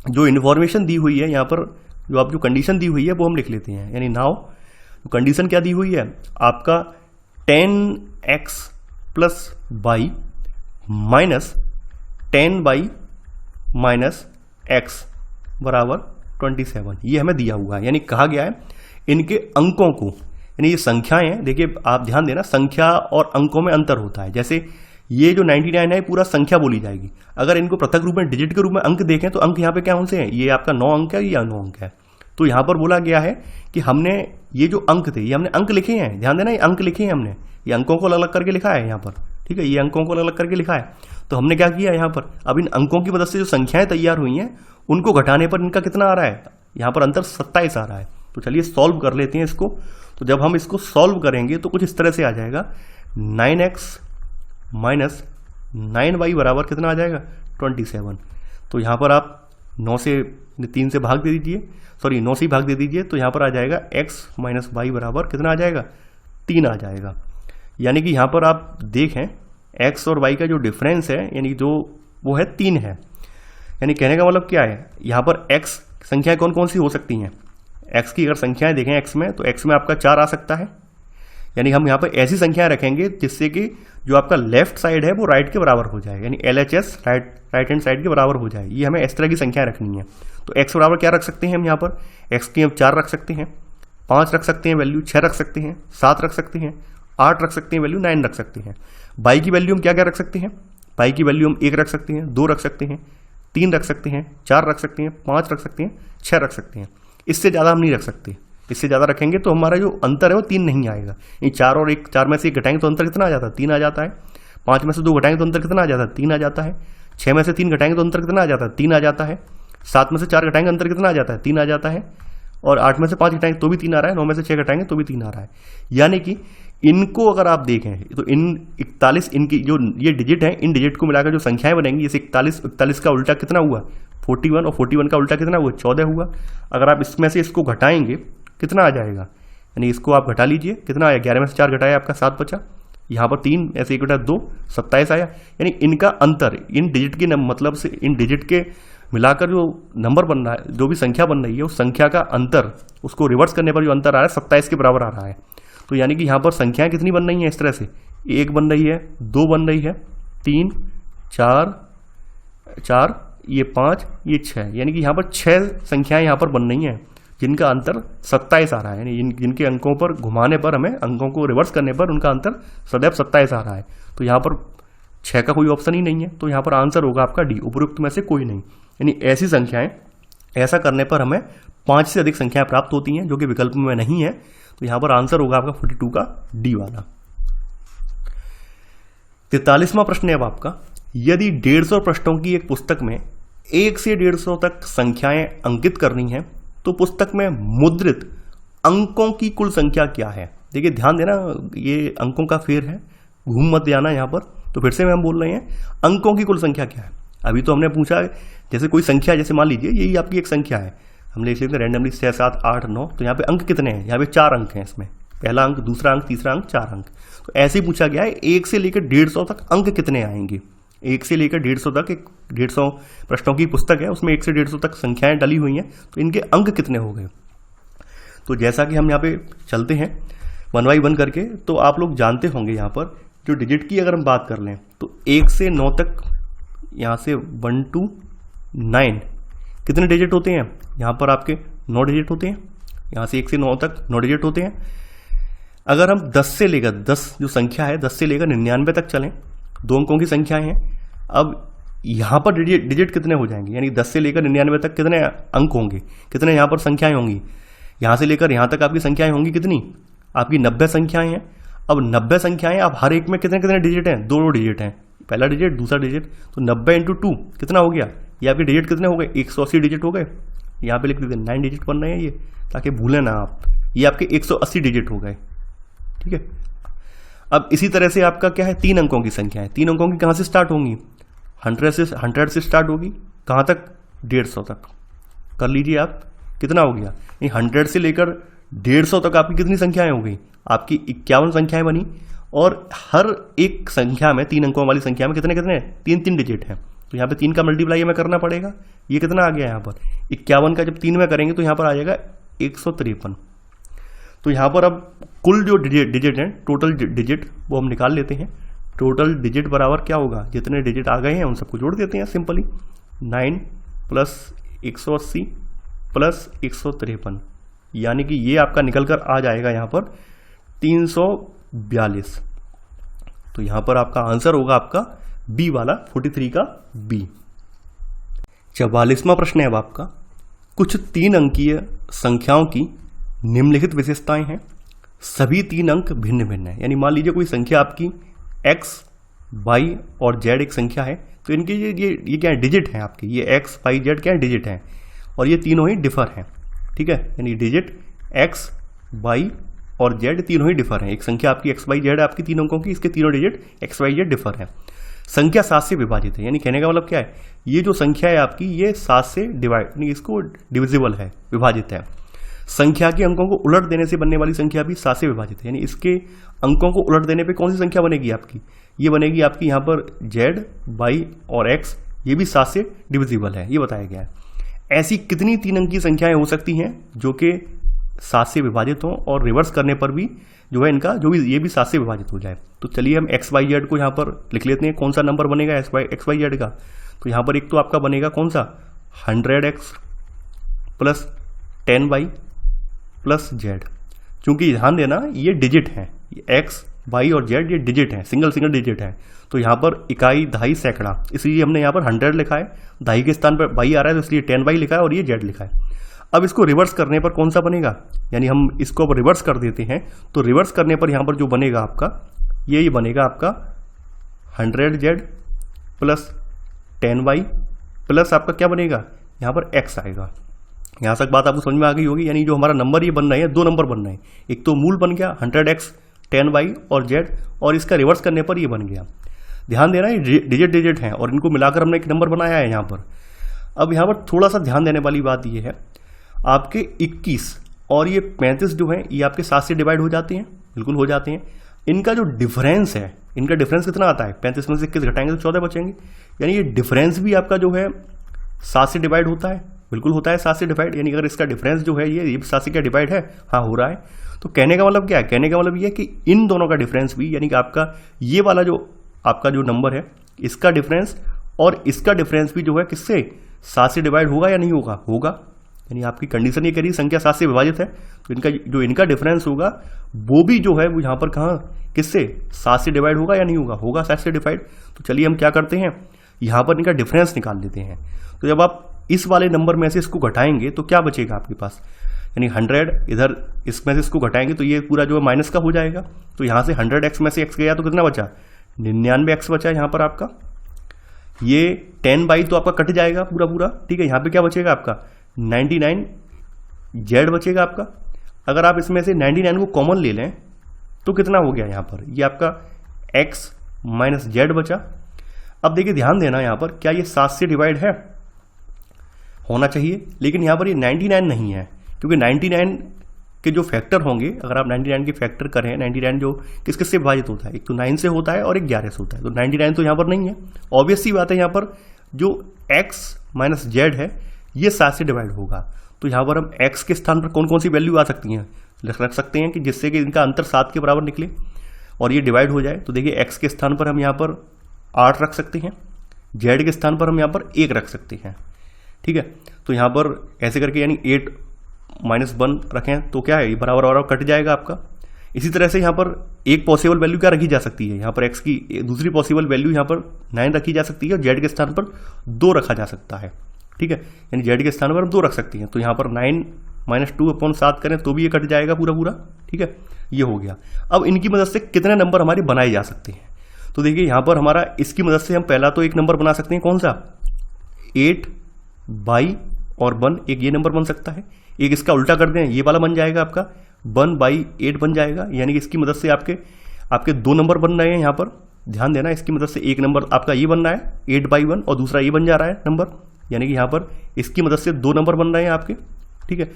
जो इन्फॉर्मेशन दी हुई है यहाँ पर, जो कंडीशन दी हुई है वो हम लिख लेते हैं। यानी नाउ कंडीशन क्या दी हुई है, आपका 10x + y - 10y - x = 27, ये हमें दिया हुआ है। यानी कहा गया है इनके अंकों को, यानी ये संख्याएं हैं, देखिए आप ध्यान देना, संख्या और अंकों में अंतर होता है। जैसे ये जो 99 है पूरा संख्या बोली जाएगी। अगर इनको पृथक रूप में डिजिट के रूप में अंक देखें तो अंक यहाँ पे क्या कौन से हैं, ये आपका 9 अंक है, ये 9 अंक है। तो यहाँ पर बोला गया है कि हमने ये जो अंक थे ये हमने अंक लिखे हैं, ध्यान देना, ये अंक लिखे हैं हमने, ये अंकों को अलग अलग करके लिखा है यहाँ पर, ठीक है, ये अंकों को अलग अलग करके लिखा है। तो हमने क्या किया यहाँ पर, अब इन अंकों की मदद से जो संख्याएं तैयार हुई हैं उनको घटाने पर इनका कितना आ रहा है, यहाँ पर अंतर 27 आ रहा है। तो चलिए सॉल्व कर लेते हैं इसको। तो जब हम इसको सॉल्व करेंगे तो कुछ इस तरह से आ जाएगा, 9x माइनस 9y बराबर कितना आ जाएगा, 27। तो यहाँ पर आप 9 से 3 से भाग दे दीजिए, सॉरी 9 से भाग दे दीजिए, तो यहाँ पर आ जाएगा x माइनस वाई बराबर कितना आ जाएगा, 3 आ जाएगा। यानी कि यहाँ पर आप देखें x और y का जो डिफरेंस है यानी जो वो है 3 है। यानी कहने का मतलब क्या है, यहाँ पर x संख्याएं कौन कौन सी हो सकती हैं, x की अगर संख्याएं देखें x में, तो x में आपका 4 आ सकता है। यानी हम यहाँ पर ऐसी संख्याएं रखेंगे जिससे कि जो आपका लेफ्ट साइड है वो राइट के बराबर हो जाए, यानी LHS राइट हैंड साइड के बराबर हो जाए। ये हमें इस तरह की संख्याएं रखनी है। तो x बराबर क्या रख सकते हैं हम यहाँ पर, x की हम 4 रख सकते हैं, 5 रख सकते हैं वैल्यू, 6 रख सकते हैं, 7 रख सकते हैं, 8 रख सकते हैं वैल्यू, 9 रख सकते हैं। y की वैल्यू हम क्या क्या रख सकते हैं, y की वैल्यू हम 1 रख सकते हैं, 2 रख सकते हैं, 3 रख सकते हैं, 4 रख सकते हैं, 5 रख सकते हैं, 6 रख सकते हैं। इससे ज़्यादा हम नहीं रख सकते, इससे ज़्यादा रखेंगे तो हमारा जो अंतर है वो 3 नहीं आएगा। ये 4 और 1, 4 में से 1 घटाएंगे तो अंतर कितना आ जाता है, 3 आ जाता है। 5 में से 2 घटाएंगे तो अंतर कितना आ जाता है, 3 आ जाता है। 6 में से 3 घटाएंगे तो अंतर कितना आ जाता है, 3 आ जाता है। 7 में से 4 घटाएंगे अंतर कितना आ जाता है, 3 आ जाता है। और 8 में से 5 घटाएंगे तो भी 3 आ रहा है, 9 में से 6 घटाएंगे तो भी 3 आ रहा है। यानी कि इनको अगर आप देखें तो इन 41 इनकी जो ये डिजिट है, इन डिजिट को मिलाकर जो संख्याएं बनेंगी, जैसे 41 का उल्टा कितना हुआ 41, और 41 का उल्टा कितना हुआ 14 हुआ। अगर आप इसमें से इसको घटाएंगे कितना आ जाएगा, यानी इसको आप घटा लीजिए, कितना आया, 11 में से 4 घटाया आपका 7 बचा, यहाँ पर 3 ऐसे 1 घटा 2 27 आया। यानी इनका अंतर इन डिजिट के मतलब से इन डिजिट के मिलाकर जो नंबर बन रहा है, जो भी संख्या बन रही है उस संख्या का अंतर, उसको रिवर्स करने पर जो अंतर आ रहा है 27 के बराबर आ रहा है। तो यानी कि यहाँ पर संख्याएं कितनी बन रही हैं इस तरह से, 1 बन रही है, 2 बन रही है, 3 4 ये 5 ये 6, यानी कि यहाँ पर 6 संख्याएं यहाँ पर बन रही हैं जिनका अंतर 27 आ रहा है। यानी जिनके अंकों पर घुमाने पर, हमें अंकों को रिवर्स करने पर उनका अंतर सदैव 27 आ रहा है। तो यहाँ पर 6 का कोई ऑप्शन ही नहीं है, तो यहाँ पर आंसर होगा आपका डी, उपरोक्त में से कोई नहीं। यानी ऐसी संख्याएं, ऐसा करने पर हमें 5 से अधिक संख्याएं प्राप्त होती हैं जो कि विकल्प में नहीं है। तो यहाँ पर आंसर होगा आपका 42 का डी वाला। 43वां प्रश्न है अब आपका, यदि 150 पृष्ठों की एक पुस्तक में 1 से 150 तक संख्याएं अंकित करनी है तो पुस्तक में मुद्रित अंकों की कुल संख्या क्या है। देखिए ध्यान देना, ये अंकों का फेर है, घूम मत जाना यहाँ पर। तो फिर से हम बोल रहे हैं, अंकों की कुल संख्या क्या है। अभी तो हमने पूछा जैसे कोई संख्या, जैसे मान लीजिए यही आपकी एक संख्या है, हमने लिख लेते रैंडमली 6 7 8 9, तो यहाँ पे अंक कितने हैं, यहाँ पे 4 अंक हैं, इसमें पहला अंक, दूसरा अंक, तीसरा अंक, 4 अंक। तो ऐसे ही पूछा गया है 1 से लेकर 150 तक अंक कितने आएंगे। 1 से लेकर 150 तक, एक 150 प्रश्नों की पुस्तक है, उसमें 1 से 150 तक संख्याएं डली हुई हैं, तो इनके अंक कितने हो गए। तो जैसा कि हम यहाँ पे चलते हैं 1 बाई 1 करके, तो आप लोग जानते होंगे यहाँ पर जो डिजिट की अगर हम बात कर लें तो 1 से 9 तक, यहाँ से 1 to 9 कितने डिजिट होते हैं, यहाँ पर आपके 9 डिजिट होते हैं। यहाँ से 1 से 9 तक 9 डिजिट होते हैं। अगर हम 10 से लेकर 10 जो संख्या है 10 से लेकर 99 तक चलें, 2 अंकों की संख्याएं हैं। अब यहाँ पर डिजिट कितने हो जाएंगे, यानी 10 से लेकर 99 तक कितने अंक होंगे, कितने यहाँ पर संख्याएं होंगी। यहाँ से लेकर यहाँ तक आपकी संख्याएं होंगी कितनी, आपकी 90 संख्याएं हैं। अब 90 संख्याएं, अब हर एक में कितने कितने डिजिट हैं, 2 डिजिट हैं, पहला डिजिट दूसरा डिजिट, तो 90 × 2 कितना हो गया, ये आपके डिजिट कितने हो गए, 180 डिजिट हो गए। यहाँ पे लिख देते 9 डिजिट बन रहे हैं ये, ताकि भूलें ना आप, ये आपके 180 डिजिट हो गए, ठीक है। अब इसी तरह से आपका क्या है, 3 अंकों की संख्या है, 3 अंकों की कहाँ से स्टार्ट होंगी, 100 से स्टार्ट होगी, कहाँ तक, 150 तक। कर लीजिए आप, कितना हो गया, 100 से लेकर 150 तक आपकी कितनी संख्याएं हो गई, आपकी 51 संख्याएं बनी। और हर एक संख्या में, 3 अंकों वाली संख्या में कितने कितने 3 डिजिट हैं, तो यहाँ पे 3 का मल्टीप्लाई हमें करना पड़ेगा। ये कितना आ गया यहाँ पर, 51 का जब 3 में करेंगे तो यहाँ पर आ जाएगा 153। तो यहाँ पर अब कुल जो डिजिट हैं, टोटल डिजिट, वो हम निकाल लेते हैं। टोटल डिजिट बराबर क्या होगा, जितने डिजिट आ गए हैं उन सबको जोड़ देते हैं सिंपली, 9 + 180 + 153, यानी कि ये आपका निकल कर आ जाएगा यहाँ पर 342। तो यहां पर आपका आंसर होगा आपका बी वाला, 43 का बी। 44वां प्रश्न है अब आपका, कुछ 3 अंकीय संख्याओं की निम्नलिखित विशेषताएं हैं, सभी 3 अंक भिन्न भिन्न है। यानी मान लीजिए कोई संख्या आपकी x, y और z एक संख्या है, तो इनके ये क्या है, डिजिट हैं आपके, ये x, y, z क्या है, डिजिट हैं, और ये तीनों ही डिफर हैं। ठीक है, यानी डिजिट x, y और z तीनों ही डिफर हैं। एक संख्या आपकी x, y, z आपकी 3 अंकों की, इसके तीनों digit x, y, z differ हैं। संख्या 7 से विभाजित है, यानी कहने का मतलब क्या है, ये जो संख्या है आपकी ये 7 से डिवाइड, यानी इसको डिविजिबल है, विभाजित है। संख्या के अंकों को उलट देने से बनने वाली संख्या भी 7 से विभाजित है, यानी इसके अंकों को उलट देने पे कौन सी संख्या बनेगी आपकी, ये बनेगी आपकी यहाँ पर z, y और x, ये भी 7 से डिविजिबल है, ये बताया गया है। ऐसी कितनी 3 अंकी संख्याएं हो सकती हैं जो कि 7 से विभाजित हों और रिवर्स करने पर भी जो है इनका जो भी ये भी 7 से विभाजित हो जाए। तो चलिए हम x, y, z को यहाँ पर लिख लेते हैं, कौन सा नंबर बनेगा x, y, z का। तो यहाँ पर एक तो आपका बनेगा कौन सा, 100x plus 10y plus z। चूंकि ध्यान देना ये डिजिट हैं, x, y और z ये डिजिट हैं, सिंगल डिजिट हैं। तो यहाँ पर इकाई, दहाई, सैकड़ा, इसलिए हमने यहाँ पर 100 लिखा है, दहाई के स्थान पर y आ रहा है तो इसलिए 10y लिखा है और ये z लिखा है। अब इसको रिवर्स करने पर कौन सा बनेगा, यानी हम इसको अब रिवर्स कर देते हैं, तो रिवर्स करने पर यहाँ पर जो बनेगा आपका ये बनेगा आपका 100z प्लस 10y प्लस आपका क्या बनेगा, यहाँ पर x आएगा। यहाँ तक बात आपको समझ में आ गई होगी। यानी जो हमारा नंबर ये बन रहा है, 2 नंबर बन रहे हैं, एक तो मूल बन गया 100x 10y और z, और इसका रिवर्स करने पर ये बन गया। ध्यान देना ये डिजिट हैं और इनको मिलाकर हमने एक नंबर बनाया है यहाँ पर। अब यहाँ पर थोड़ा सा ध्यान देने वाली बात ये है, आपके 21 और ये 35 जो है ये आपके 7 से डिवाइड हो जाते हैं, बिल्कुल हो जाते हैं। इनका जो डिफरेंस है, इनका डिफरेंस कितना आता है, 35 में से 21 घटाएंगे तो 14 बचेंगे, यानी ये डिफरेंस भी आपका जो है 7 से डिवाइड होता है, बिल्कुल होता है 7 से डिवाइड। यानी अगर इसका डिफरेंस जो है ये 7 से क्या डिवाइड है, हाँ हो रहा है। तो कहने का मतलब क्या है, कहने का मतलब ये है कि इन दोनों का डिफरेंस भी, यानी कि आपका ये वाला जो आपका जो नंबर है इसका डिफरेंस और इसका डिफरेंस भी जो है किससे, 7 से डिवाइड होगा या नहीं होगा, होगा। यानी आपकी कंडीशन ये कह रही है संख्या 7 से विभाजित है, तो इनका जो इनका डिफरेंस होगा वो भी जो है वो यहाँ पर कहाँ, किससे, 7 से डिवाइड होगा या नहीं होगा, होगा 7 से डिवाइड। तो चलिए हम क्या करते हैं, यहाँ पर इनका डिफरेंस निकाल लेते हैं। तो जब आप इस वाले नंबर में से इसको घटाएंगे तो क्या बचेगा आपके पास, यानी 100 इधर इसमें से इसको घटाएंगे तो ये पूरा जो है माइनस का हो जाएगा। तो यहाँ से 100x में से x गया तो कितना बचा, 99x बचा यहाँ पर आपका। ये 10 तो आपका कट जाएगा पूरा पूरा, ठीक है। यहाँ पे क्या बचेगा आपका, 99z बचेगा आपका। अगर आप इसमें से 99 को कॉमन ले लें तो कितना हो गया यहाँ पर, ये आपका x माइनस z बचा। अब देखिए ध्यान देना यहाँ पर, क्या ये 7 से डिवाइड है, होना चाहिए, लेकिन यहाँ पर ये 99 नहीं है, क्योंकि 99 के जो फैक्टर होंगे, अगर आप 99 के फैक्टर करें, 99 जो किस किस से विभाजित होता है, एक तो 9 से होता है और एक 11 से होता है, तो 99 तो यहाँ पर नहीं है। ऑब्वियस सी बात है, यहाँ पर जो x माइनस z है ये 7 से डिवाइड होगा। तो यहाँ पर हम x के स्थान पर कौन कौन सी वैल्यू आ सकती हैं, रख सकते हैं कि जिससे कि इनका अंतर 7 के बराबर निकले और ये डिवाइड हो जाए। तो देखिए x के स्थान पर हम यहाँ पर 8 रख सकते हैं, z के स्थान पर हम यहाँ पर 1 रख सकते हैं, ठीक है। तो यहाँ पर ऐसे करके यानी 8 माइनस 1 रखें तो क्या है, ये बराबर बराबर कट जाएगा आपका। इसी तरह से यहाँ पर एक पॉसिबल वैल्यू क्या रखी जा सकती है, यहाँ पर x की दूसरी पॉसिबल वैल्यू यहाँ पर 9 रखी जा सकती है और z के स्थान पर 2 रखा जा सकता है, ठीक है। यानी z के स्थान पर हम 2 रख सकते हैं। तो यहाँ पर 9 माइनस 2/7 करें तो भी ये कट जाएगा पूरा पूरा, ठीक है। ये हो गया। अब इनकी मदद से कितने नंबर हमारे बनाए जा सकते हैं, तो देखिए यहाँ पर हमारा इसकी मदद से हम पहला तो एक नंबर बना सकते हैं, कौन सा, 8 बाई और 1, एक ये नंबर बन सकता है। एक इसका उल्टा कर दें, ये वाला बन जाएगा आपका 1/8 बन जाएगा। यानी कि इसकी मदद से आपके 2 नंबर बन रहे हैं यहाँ पर। ध्यान देना, इसकी मदद से एक नंबर आपका ये बन रहा है 8/1 और दूसरा ये बन जा रहा है नंबर, यानी कि यहाँ पर इसकी मदद से 2 नंबर बन रहे हैं आपके, ठीक है।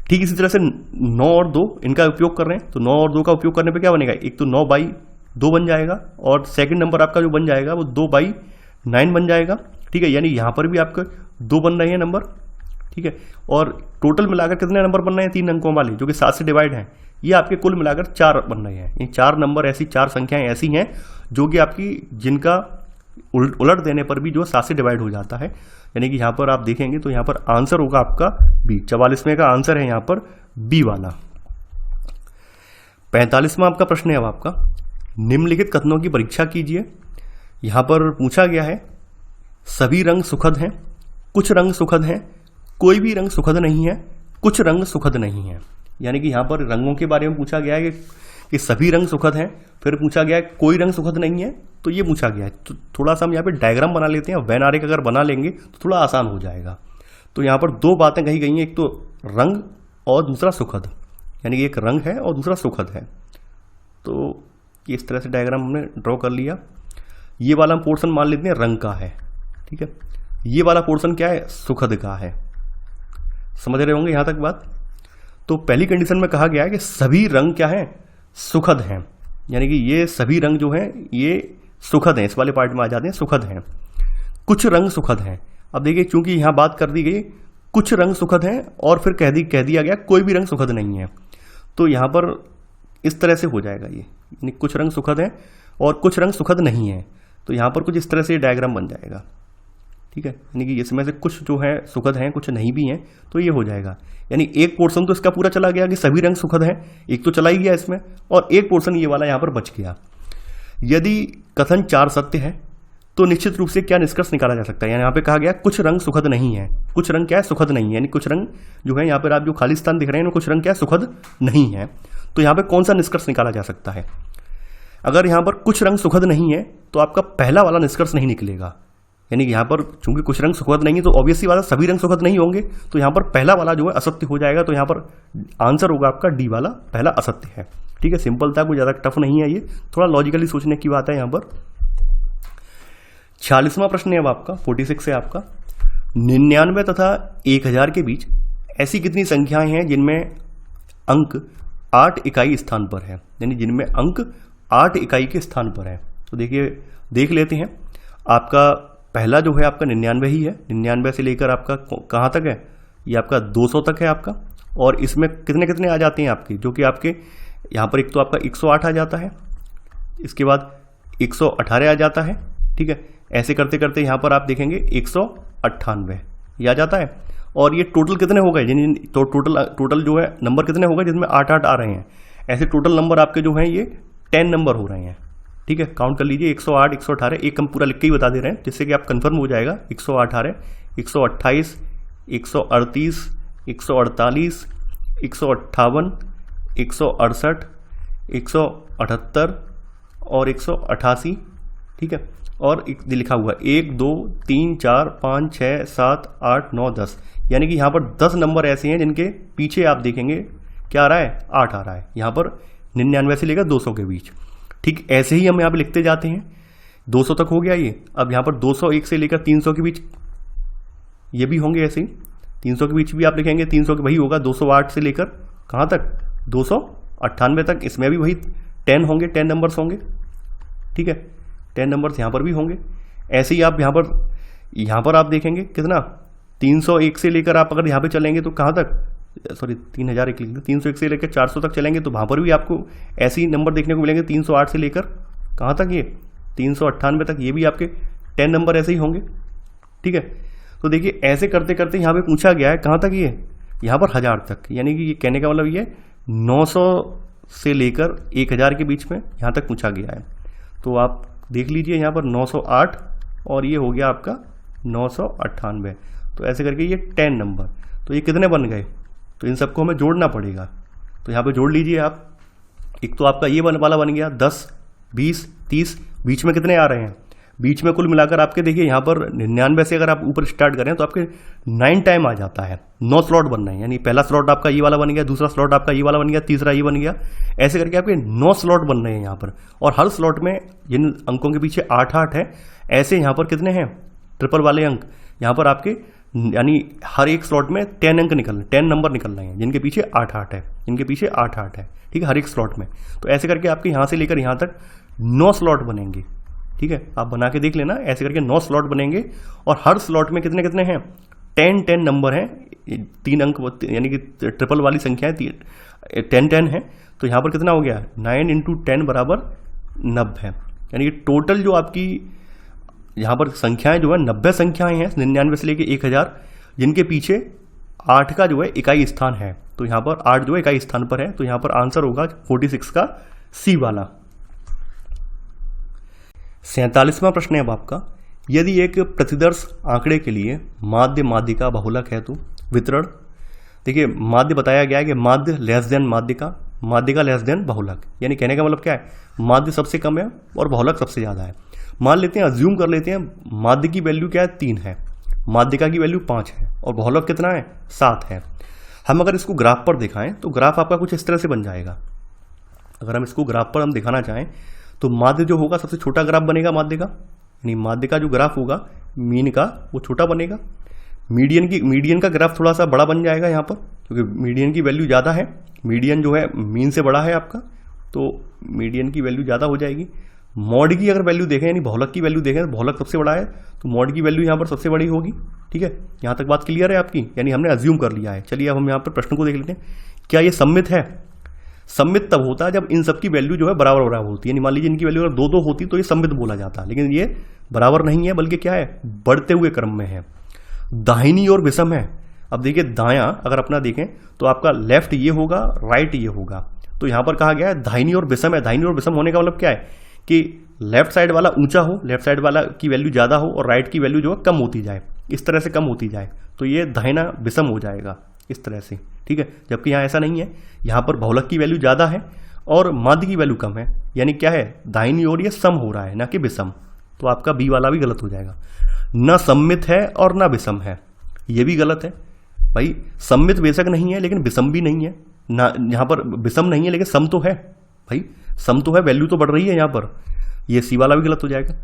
ठीक इसी तरह से 9 और 2 इनका उपयोग कर रहे हैं, तो 9 और 2 का उपयोग करने पे क्या बनेगा, एक तो 9/2 बन जाएगा और सेकंड नंबर आपका जो बन जाएगा वो 2/9 बन जाएगा, ठीक है। यानी यहाँ पर भी आपके 2 बन रहे हैं नंबर, ठीक है। और टोटल मिलाकर कितने नंबर बन रहे हैं, 3 अंकों वाले जो कि 7 से डिवाइड हैं, ये आपके कुल मिलाकर 4 बन रहे हैं। ये 4 नंबर ऐसी 4 संख्याएं ऐसी हैं जो कि आपकी जिनका उलट देने पर भी जो 7 से डिवाइड हो जाता है। यानी कि यहाँ पर आप देखेंगे तो यहाँ पर आंसर होगा आपका बी, 44वें का आंसर है यहाँ पर बी वाला। 45वां आपका प्रश्न है अब आपका, निम्नलिखित कथनों की परीक्षा कीजिए। यहां पर पूछा गया है सभी रंग सुखद हैं, कुछ रंग सुखद हैं, कोई भी रंग सुखद नहीं है, कुछ रंग सुखद नहीं है। यानी कि यहां पर रंगों के बारे में पूछा गया है कि सभी रंग सुखद हैं, फिर पूछा गया है कोई रंग सुखद नहीं है, तो ये पूछा गया है। तो थोड़ा सा हम यहाँ पे डायग्राम बना लेते हैं, वेन आरेख अगर बना लेंगे तो थोड़ा आसान हो जाएगा। तो यहाँ पर दो बातें कही गई हैं, एक तो रंग और दूसरा सुखद, यानी कि एक रंग है और दूसरा सुखद है। तो इस तरह से डायग्राम हमने ड्रॉ कर लिया। ये वाला पोर्शन मान लेते हैं रंग का है, ठीक है। ये वाला पोर्शन क्या है, सुखद का है। समझ रहे होंगे यहां तक बात। तो पहली कंडीशन में कहा गया है कि सभी रंग क्या है, सुखद हैं, यानी कि ये सभी रंग जो हैं ये सुखद हैं, इस वाले पार्ट में आ जाते हैं, सुखद हैं। कुछ रंग सुखद हैं। अब देखिए चूंकि यहां बात कर दी गई कुछ रंग सुखद हैं और फिर कह दिया गया कोई भी रंग सुखद नहीं है, तो यहां पर इस तरह से हो जाएगा ये, यानी कुछ रंग सुखद हैं और कुछ रंग सुखद नहीं है। तो यहां पर कुछ इस तरह से डायग्राम बन जाएगा, ठीक है। यानी कि इसमें से कुछ जो है सुखद हैं, कुछ नहीं भी हैं, तो ये हो जाएगा। यानी एक पोर्शन तो इसका पूरा चला गया कि सभी रंग सुखद हैं, एक तो चला ही गया इसमें, और एक पोर्शन ये वाला यहां पर बच गया। यदि कथन 4 सत्य है तो निश्चित रूप से क्या निष्कर्ष निकाला जा सकता है। यानी यहाँ पे कहा गया कुछ रंग सुखद नहीं है, कुछ रंग क्या है, सुखद नहीं है, यानी कुछ रंग जो है यहाँ पर आप जो खाली स्थान दिख रहे हैं कुछ रंग क्या है, सुखद नहीं है। तो यहाँ पे कौन सा निष्कर्ष निकाला जा सकता है। अगर यहाँ पर कुछ रंग सुखद नहीं है तो आपका पहला वाला निष्कर्ष नहीं निकलेगा। यानी कि यहाँ पर चूंकि कुछ रंग सुखद नहीं है तो ऑब्वियसली वाला सभी रंग सुखद नहीं होंगे, तो यहाँ पर पहला वाला जो है असत्य हो जाएगा। तो यहाँ पर आंसर होगा आपका डी वाला, पहला असत्य है, ठीक है। सिंपल था, कोई ज्यादा टफ नहीं है, ये थोड़ा लॉजिकली सोचने की बात है यहाँ पर। 46वां प्रश्न है अब आपका, 46 है आपका, 99 तथा 1000 के बीच ऐसी कितनी संख्याएं हैं जिनमें अंक 8 इकाई स्थान पर है, यानी जिनमें अंक 8 इकाई के स्थान पर है। तो देखिए देख लेते हैं। आपका पहला जो है आपका 99 ही है, 99 से लेकर आपका कहाँ तक है, ये आपका 200 तक है आपका। और इसमें कितने कितने आ जाते हैं आपके, जो कि आपके यहाँ पर एक तो आपका 108 आ जाता है, इसके बाद 118 आ जाता है, ठीक है। ऐसे करते करते यहाँ पर आप देखेंगे 198 ये आ जाता है। और ये टोटल कितने हो गए, तो टोटल जो है नंबर कितने हो गए जिसमें 8 आ रहे हैं। ऐसे टोटल नंबर आपके जो हैं ये 10 नंबर हो रहे हैं, ठीक है। काउंट कर लीजिए 108, 118, एक हम पूरा लिख के ही बता दे रहे हैं जिससे कि आप कंफर्म हो जाएगा। 118, 128, 138, 148, 158, 168, 178 और 188, ठीक है। और लिखा हुआ 1 2 3 4 5 6 7 8 9 10, यानी कि यहाँ पर 10 नंबर ऐसे हैं जिनके पीछे आप देखेंगे क्या आ रहा है, 8 आ रहा है यहाँ पर 99 से लेकर 200 के बीच। ठीक ऐसे ही हम यहाँ पे लिखते जाते हैं, 200 तक हो गया ये। अब यहाँ पर 201 से लेकर 300 के बीच ये भी होंगे ऐसे ही, 300 के बीच भी आप लिखेंगे 300 के वही होगा। 208 से लेकर कहाँ तक, 298 तक, इसमें भी वही 10 होंगे, 10 नंबर्स होंगे, ठीक है। 10 नंबर्स यहाँ पर भी होंगे। ऐसे ही आप यहाँ पर आप देखेंगे कितना, 301 से लेकर आप अगर यहाँ पे चलेंगे तो कहाँ तक, सॉरी 3001 लिख दें, 301 से लेकर 400 तक चलेंगे तो वहाँ पर भी आपको ऐसे ही नंबर देखने को मिलेंगे। 308 से लेकर कहाँ तक, ये 398 तक, ये भी आपके 10 नंबर ऐसे ही होंगे, ठीक है। तो देखिए ऐसे करते करते यहाँ पे पूछा गया है कहाँ तक, ये यहाँ पर 1000 तक, यानी कि ये कहने का मतलब ये 900 से लेकर 1000 के बीच में यहाँ तक पूछा गया है। तो आप देख लीजिए यहाँ पर 908 और ये हो गया आपका 998। तो ऐसे करके ये 10 नंबर, तो ये कितने बन गए, तो इन सबको हमें जोड़ना पड़ेगा। तो यहाँ पे जोड़ लीजिए आप। एक तो आपका ये वाला बन गया 10, 20, 30, बीच में कितने आ रहे हैं, बीच में कुल मिलाकर आपके देखिए यहाँ पर 99 से अगर आप ऊपर स्टार्ट करें तो आपके 9 टाइम आ जाता है, 9 स्लॉट बन रहे हैं। यानी पहला स्लॉट आपका ये वाला बन गया, दूसरा स्लॉट आपका ये वाला बन गया, तीसरा ये बन गया, ऐसे करके आपके 9 स्लॉट बन रहे हैं यहाँ पर। और हर स्लॉट में जिन अंकों के पीछे 8-8 है, ऐसे यहाँ पर कितने हैं, ट्रिपल वाले अंक यहाँ पर आपके, यानी हर एक स्लॉट में 10 अंक निकल रहे हैं, 10 नंबर निकल रहे हैं जिनके पीछे 8-8 है, जिनके पीछे 8-8 है, ठीक है, हर एक स्लॉट में। तो ऐसे करके आपके यहाँ से लेकर यहाँ तक 9 स्लॉट बनेंगे, ठीक है। आप बना के देख लेना, ऐसे करके 9 स्लॉट बनेंगे। और हर स्लॉट में कितने कितने हैं, 10 नंबर हैं, 3 अंक, यानी कि ट्रिपल वाली संख्या है, 10 है। तो यहाँ पर कितना हो गया, 9 × 10 बराबर 90 है। यानी कि टोटल जो आपकी यहाँ पर संख्याएं जो है 90 संख्याएं हैं 99 से लेकर 1000, जिनके पीछे 8 का जो है इकाई स्थान है। तो यहाँ पर 8 जो है इकाई स्थान पर है, तो यहाँ पर आंसर होगा 46 का सी वाला। 47वां प्रश्न है अब आपका, यदि एक प्रतिदर्श आंकड़े के लिए माध्य माध्यिका बहुलक है तो वितरण। देखिए माध्य बताया गया है कि माध्य लेस देन माध्यिका, माध्यिका लेस देन बहुलक, यानी कहने का मतलब क्या है, माध्य सबसे कम है और बहुलक सबसे ज़्यादा है। मान लेते हैं, अज्यूम कर लेते हैं माध्य की वैल्यू क्या है 3 है, माध्यिका की वैल्यू 5 है और बहुलक कितना है 7 है। हम अगर इसको ग्राफ पर दिखाएं तो ग्राफ आपका कुछ इस तरह से बन जाएगा। अगर हम इसको ग्राफ पर हम दिखाना चाहें तो माध्य जो होगा सबसे छोटा ग्राफ बनेगा माध्य का, यानी माध्य का जो ग्राफ होगा मीन का वो छोटा बनेगा। मीडियन का ग्राफ थोड़ा सा बड़ा बन जाएगा यहाँ पर, क्योंकि मीडियन की वैल्यू ज़्यादा है, मीडियन जो है मीन से बड़ा है आपका, तो मीडियन की वैल्यू ज़्यादा हो जाएगी। मॉड की अगर वैल्यू देखें यानी बहुलक की वैल्यू देखें तो बहुलक सबसे बड़ा है, तो मॉड की वैल्यू यहाँ पर सबसे बड़ी होगी। ठीक है, यहाँ तक बात क्लियर है आपकी, यानी हमने अज्यूम कर लिया है। चलिए अब हम यहाँ पर प्रश्न को देख लेते हैं, क्या ये सम्मित है। सम्मित तब होता है जब इन सबकी वैल्यू जो है बराबर बराबर होती है, यानी मान लीजिए इनकी वैल्यू अगर 2-2 होती तो ये सम्मित बोला जाता, लेकिन ये बराबर नहीं है बल्कि क्या है बढ़ते हुए क्रम में है। दाहिनी ओर विषम है। अब देखिए दायां अगर अपना देखें तो आपका लेफ्ट ये होगा, राइट ये होगा, तो यहां पर कहा गया है दाहिनी ओर विषम है। दाहिनी ओर विषम होने का मतलब क्या है कि लेफ्ट साइड वाला ऊंचा हो, लेफ्ट साइड वाला की वैल्यू ज्यादा हो और राइट की वैल्यू जो है कम होती जाए, इस तरह से कम होती जाए, तो ये दाहिना विषम हो जाएगा इस तरह से। ठीक है, जबकि यहाँ ऐसा नहीं है, यहाँ पर बहुलक की वैल्यू ज्यादा है और माध्य की वैल्यू कम है, यानी क्या है दाहिनी ओर ये सम हो रहा है ना कि विषम, तो आपका बी वाला भी गलत हो जाएगा। न सम्मित है और न विषम है, ये भी गलत है भाई। सम्मित बेशक नहीं है लेकिन विषम भी नहीं है ना, यहाँ पर विषम नहीं है लेकिन सम तो है भाई, सम तो है, वैल्यू तो बढ़ रही है यहाँ पर, ये सी वाला भी गलत हो जाएगा।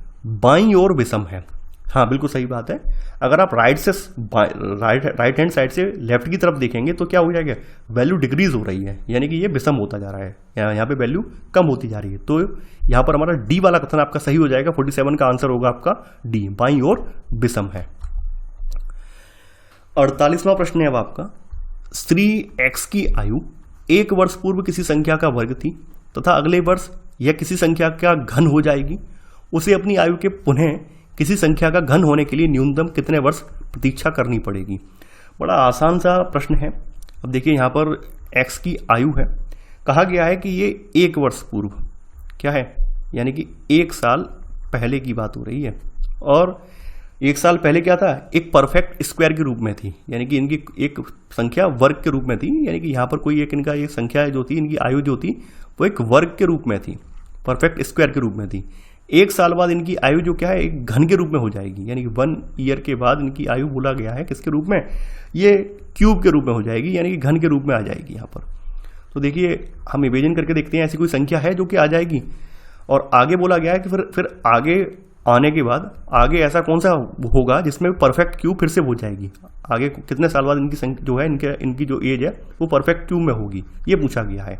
बाईं ओर विषम है, हाँ बिल्कुल सही बात है। अगर आप राइट हैंड साइड से लेफ्ट की तरफ देखेंगे तो क्या हो जाएगा, वैल्यू डिक्रीज हो रही है, यानी कि ये विषम होता जा रहा है, यहाँ पे वैल्यू कम होती जा रही है। तो यहाँ पर हमारा डी वाला कथन आपका सही हो जाएगा, 47 का आंसर होगा आपका डी, बाईं ओर विषम है। 48वां प्रश्न है अब आपका, स्त्री एक्स की आयु 1 वर्ष पूर्व किसी संख्या का वर्ग थी तथा अगले वर्ष यह किसी संख्या का घन हो जाएगी, उसे अपनी आयु के पुनः किसी संख्या का घन होने के लिए न्यूनतम कितने वर्ष प्रतीक्षा करनी पड़ेगी। बड़ा आसान सा प्रश्न है। अब देखिए यहाँ पर x की आयु है, कहा गया है कि ये 1 वर्ष पूर्व क्या है, यानी कि 1 साल पहले की बात हो रही है, और 1 साल पहले क्या था, एक परफेक्ट स्क्वायर के रूप में थी, यानी कि इनकी एक संख्या वर्ग के रूप में थी, यानी कि यहाँ पर कोई एक इनका ये संख्या जो थी, इनकी आयु जो थी वो एक वर्ग के रूप में थी, परफेक्ट स्क्वायर के रूप में थी। 1 साल बाद इनकी आयु जो क्या है एक घन के रूप में हो जाएगी, यानी कि 1 ईयर के बाद इनकी आयु बोला गया है किसके रूप में, ये क्यूब के रूप में हो जाएगी, यानी कि घन के रूप में आ जाएगी यहाँ पर। तो देखिए हम इमेजिन करके देखते हैं ऐसी कोई संख्या है जो कि आ जाएगी, और आगे बोला गया है कि फिर आगे आने के बाद आगे ऐसा कौन सा होगा जिसमें परफेक्ट क्यूब फिर से हो जाएगी, आगे कितने साल बाद इनकी संख्या जो है इनकी जो एज है वो परफेक्ट क्यूब में होगी, ये पूछा गया है।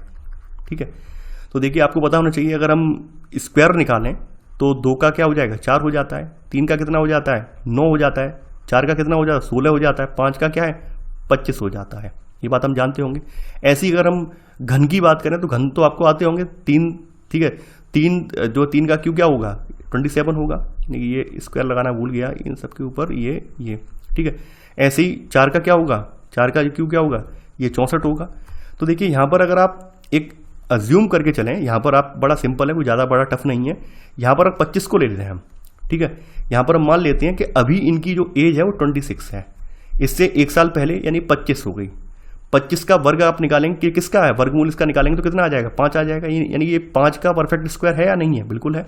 ठीक है, तो देखिए आपको पता होना चाहिए, अगर हम स्क्वायर निकालें तो 2 का क्या हो जाएगा 4 हो जाता है, 3 का कितना हो जाता है 9 हो जाता है, 4 का कितना हो जाता है 16 हो जाता है, 5 का क्या है 25 हो जाता है, ये बात हम जानते होंगे। ऐसी अगर हम घन की बात करें तो घन तो आपको आते होंगे 3, ठीक है, 3 का क्यूब क्या होगा 27 होगा, ये स्क्वायर लगाना भूल गया इन सब के ऊपर, ये ठीक है। ऐसे ही 4 का क्या होगा, 4 का क्यूब क्या होगा, ये 64 होगा। तो देखिए यहाँ पर अगर आप एक अज्यूम करके चलें, यहाँ पर आप बड़ा सिंपल है, कोई ज़्यादा बड़ा टफ नहीं है, यहाँ पर आप 25 को ले लेते हैं हम, ठीक है। यहाँ पर हम मान लेते हैं कि अभी इनकी जो एज है वो 26 है, इससे 1 साल पहले यानी 25 हो गई। 25 का वर्ग आप निकालेंगे कि किसका है, वर्गमूल इसका निकालेंगे तो कितना आ जाएगा 5 आ जाएगा, यानी ये 5 का परफेक्ट स्क्वायर है या नहीं है, बिल्कुल है।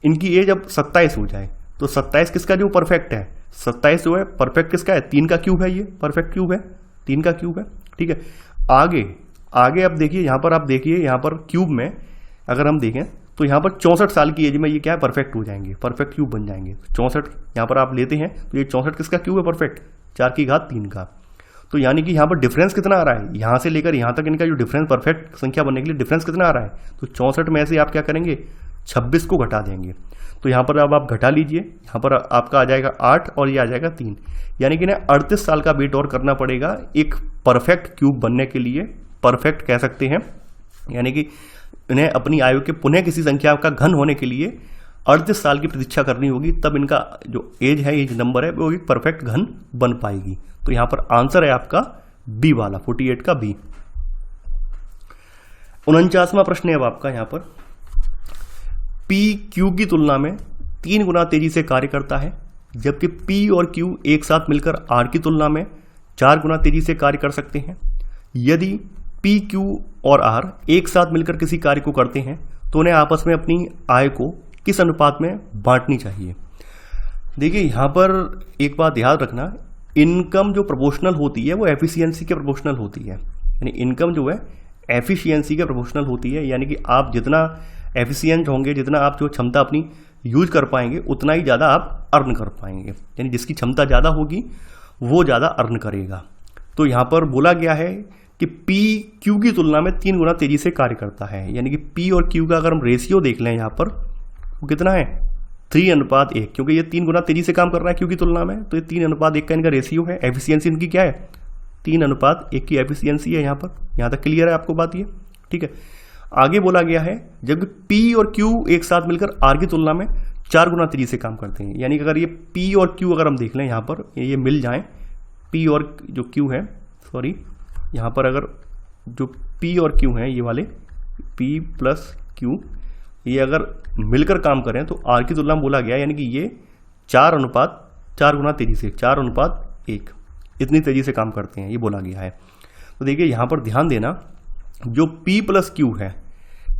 इनकी एज अब 27 हो जाए तो 27 किसका जो परफेक्ट है, 27 जो है परफेक्ट किसका है, 3 का क्यूब है, ये परफेक्ट क्यूब है, 3 का क्यूब है, ठीक है। आगे अब देखिए यहाँ पर, आप देखिए यहाँ पर क्यूब में अगर हम देखें तो यहाँ पर 64 साल की एज में ये क्या है परफेक्ट हो जाएंगे, परफेक्ट क्यूब बन जाएंगे। 64 यहाँ पर आप लेते हैं तो ये 64 किसका क्यूब है परफेक्ट, 4 की घात 3 का। तो यानी कि यहाँ पर डिफरेंस कितना आ रहा है, यहाँ से लेकर यहाँ तक इनका जो डिफरेंस परफेक्ट संख्या बनने के लिए डिफरेंस कितना आ रहा है, तो 64 में से आप क्या करेंगे 26 को घटा देंगे। तो यहाँ पर अब आप घटा लीजिए, यहाँ पर आपका आ जाएगा 8 और ये आ जाएगा 3, यानी कि ना 38 साल का वेट और करना पड़ेगा एक परफेक्ट क्यूब बनने के लिए, परफेक्ट कह सकते हैं, यानी कि इन्हें अपनी आयु के पुनः किसी संख्या का घन होने के लिए 38 साल की प्रतीक्षा करनी होगी, तब इनका जो एज है, एज नंबर है, वो एक परफेक्ट घन बन पाएगी। तो यहाँ पर आंसर है आपका बी वाला, 48 का बी। 49वां प्रश्न है अब आपका यहाँ पर, पी क्यू की तुलना में 3 गुना तेजी से कार्य करता है, जबकि पी और क्यू एक साथ मिलकर आर की तुलना में 4 गुना तेजी से कार्य कर सकते हैं। यदि पी क्यू और आर एक साथ मिलकर किसी कार्य को करते हैं तो उन्हें आपस में अपनी आय को किस अनुपात में बांटनी चाहिए। देखिए यहाँ पर एक बात याद रखना, इनकम जो प्रोपोर्शनल होती है वो एफिशिएंसी के प्रोपोर्शनल होती है। यानी इनकम जो है एफिशिएंसी के प्रोपोर्शनल होती है, यानी कि आप जितना एफिशिएंट होंगे, जितना आप जो क्षमता अपनी यूज कर पाएंगे, उतना ही ज़्यादा आप अर्न कर पाएंगे। यानी जिसकी क्षमता ज़्यादा होगी वो ज़्यादा अर्न करेगा। तो यहाँ पर बोला गया है कि पी क्यू की तुलना में 3 गुना तेजी से कार्य करता है। यानी कि पी और क्यू का अगर हम रेशियो देख लें यहाँ पर, वो कितना है 3:1, क्योंकि ये 3 गुना तेजी से काम कर रहा है क्यू की तुलना में, तो ये 3:1 का इनका रेशियो है। एफिशिएंसी इनकी क्या है 3:1 की एफिशिएंसी है। यहाँ पर, यहाँ तक क्लियर है आपको बात ये, ठीक है। आगे बोला गया है जबकि पी और क्यू एक साथ मिलकर आर की तुलना में 4 गुना तेजी से काम करते हैं। यानी कि अगर ये पी और क्यू अगर हम देख लें यहाँ पर, ये मिल जाएं, पी और जो क्यू है, सॉरी यहाँ पर अगर जो पी और क्यू हैं, ये वाले पी प्लस क्यू, ये अगर मिलकर काम करें तो आर की तुलना में बोला गया, यानी कि ये 4:4 गुना तेजी से, 4:1 इतनी तेजी से काम करते हैं, ये बोला गया है। तो देखिए यहाँ पर ध्यान देना, जो P प्लस क्यू है,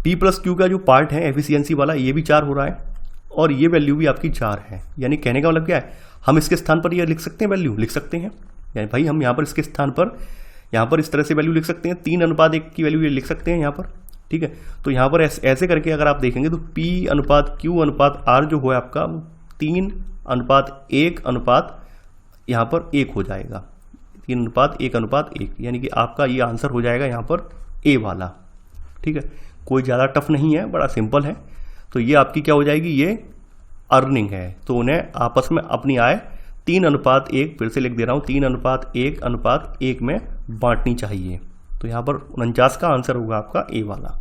P प्लस क्यू का जो पार्ट है एफिशिएंसी वाला, ये भी 4 हो रहा है और ये वैल्यू भी आपकी 4 है। यानी कहने का मतलब क्या है, हम इसके स्थान पर ये लिख सकते हैं, वैल्यू लिख सकते हैं। यानी भाई हम यहाँ पर इसके स्थान पर, यहाँ पर इस तरह से वैल्यू लिख सकते हैं, 3:1 की वैल्यू ये लिख सकते हैं यहाँ पर, ठीक है। तो यहाँ पर ऐसे करके अगर आप देखेंगे तो P/Q/R जो है आपका 3:1 यहाँ पर 1 हो जाएगा, 3:1:1, यानी कि आपका ये आंसर हो जाएगा यहाँ पर ए वाला, ठीक है। कोई ज़्यादा टफ नहीं है, बड़ा सिंपल है। तो ये आपकी क्या हो जाएगी, ये अर्निंग है। तो उन्हें आपस में अपनी आय 3:1, फिर से लिख दे रहा हूँ, 3:1:1 में बांटनी चाहिए। तो यहाँ पर 49 का आंसर होगा आपका ए वाला।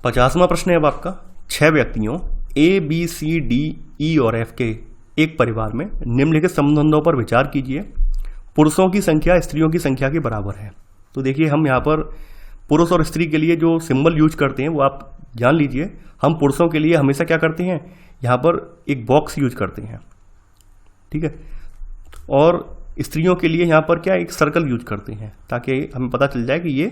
50वां प्रश्न है अब आपका, 6 व्यक्तियों A B C D E और एफ के एक परिवार में निम्नलिखित संबंधों पर विचार कीजिए। पुरुषों की संख्या स्त्रियों की संख्या के बराबर है। तो देखिए हम यहाँ पर पुरुष और स्त्री के लिए जो सिंबल यूज करते हैं वो आप जान लीजिए। हम पुरुषों के लिए हमेशा क्या करते हैं, यहाँ पर एक बॉक्स यूज करते हैं, ठीक है। और स्त्रियों के लिए यहाँ पर क्या एक सर्कल यूज करते हैं, ताकि हमें पता चल जाए कि ये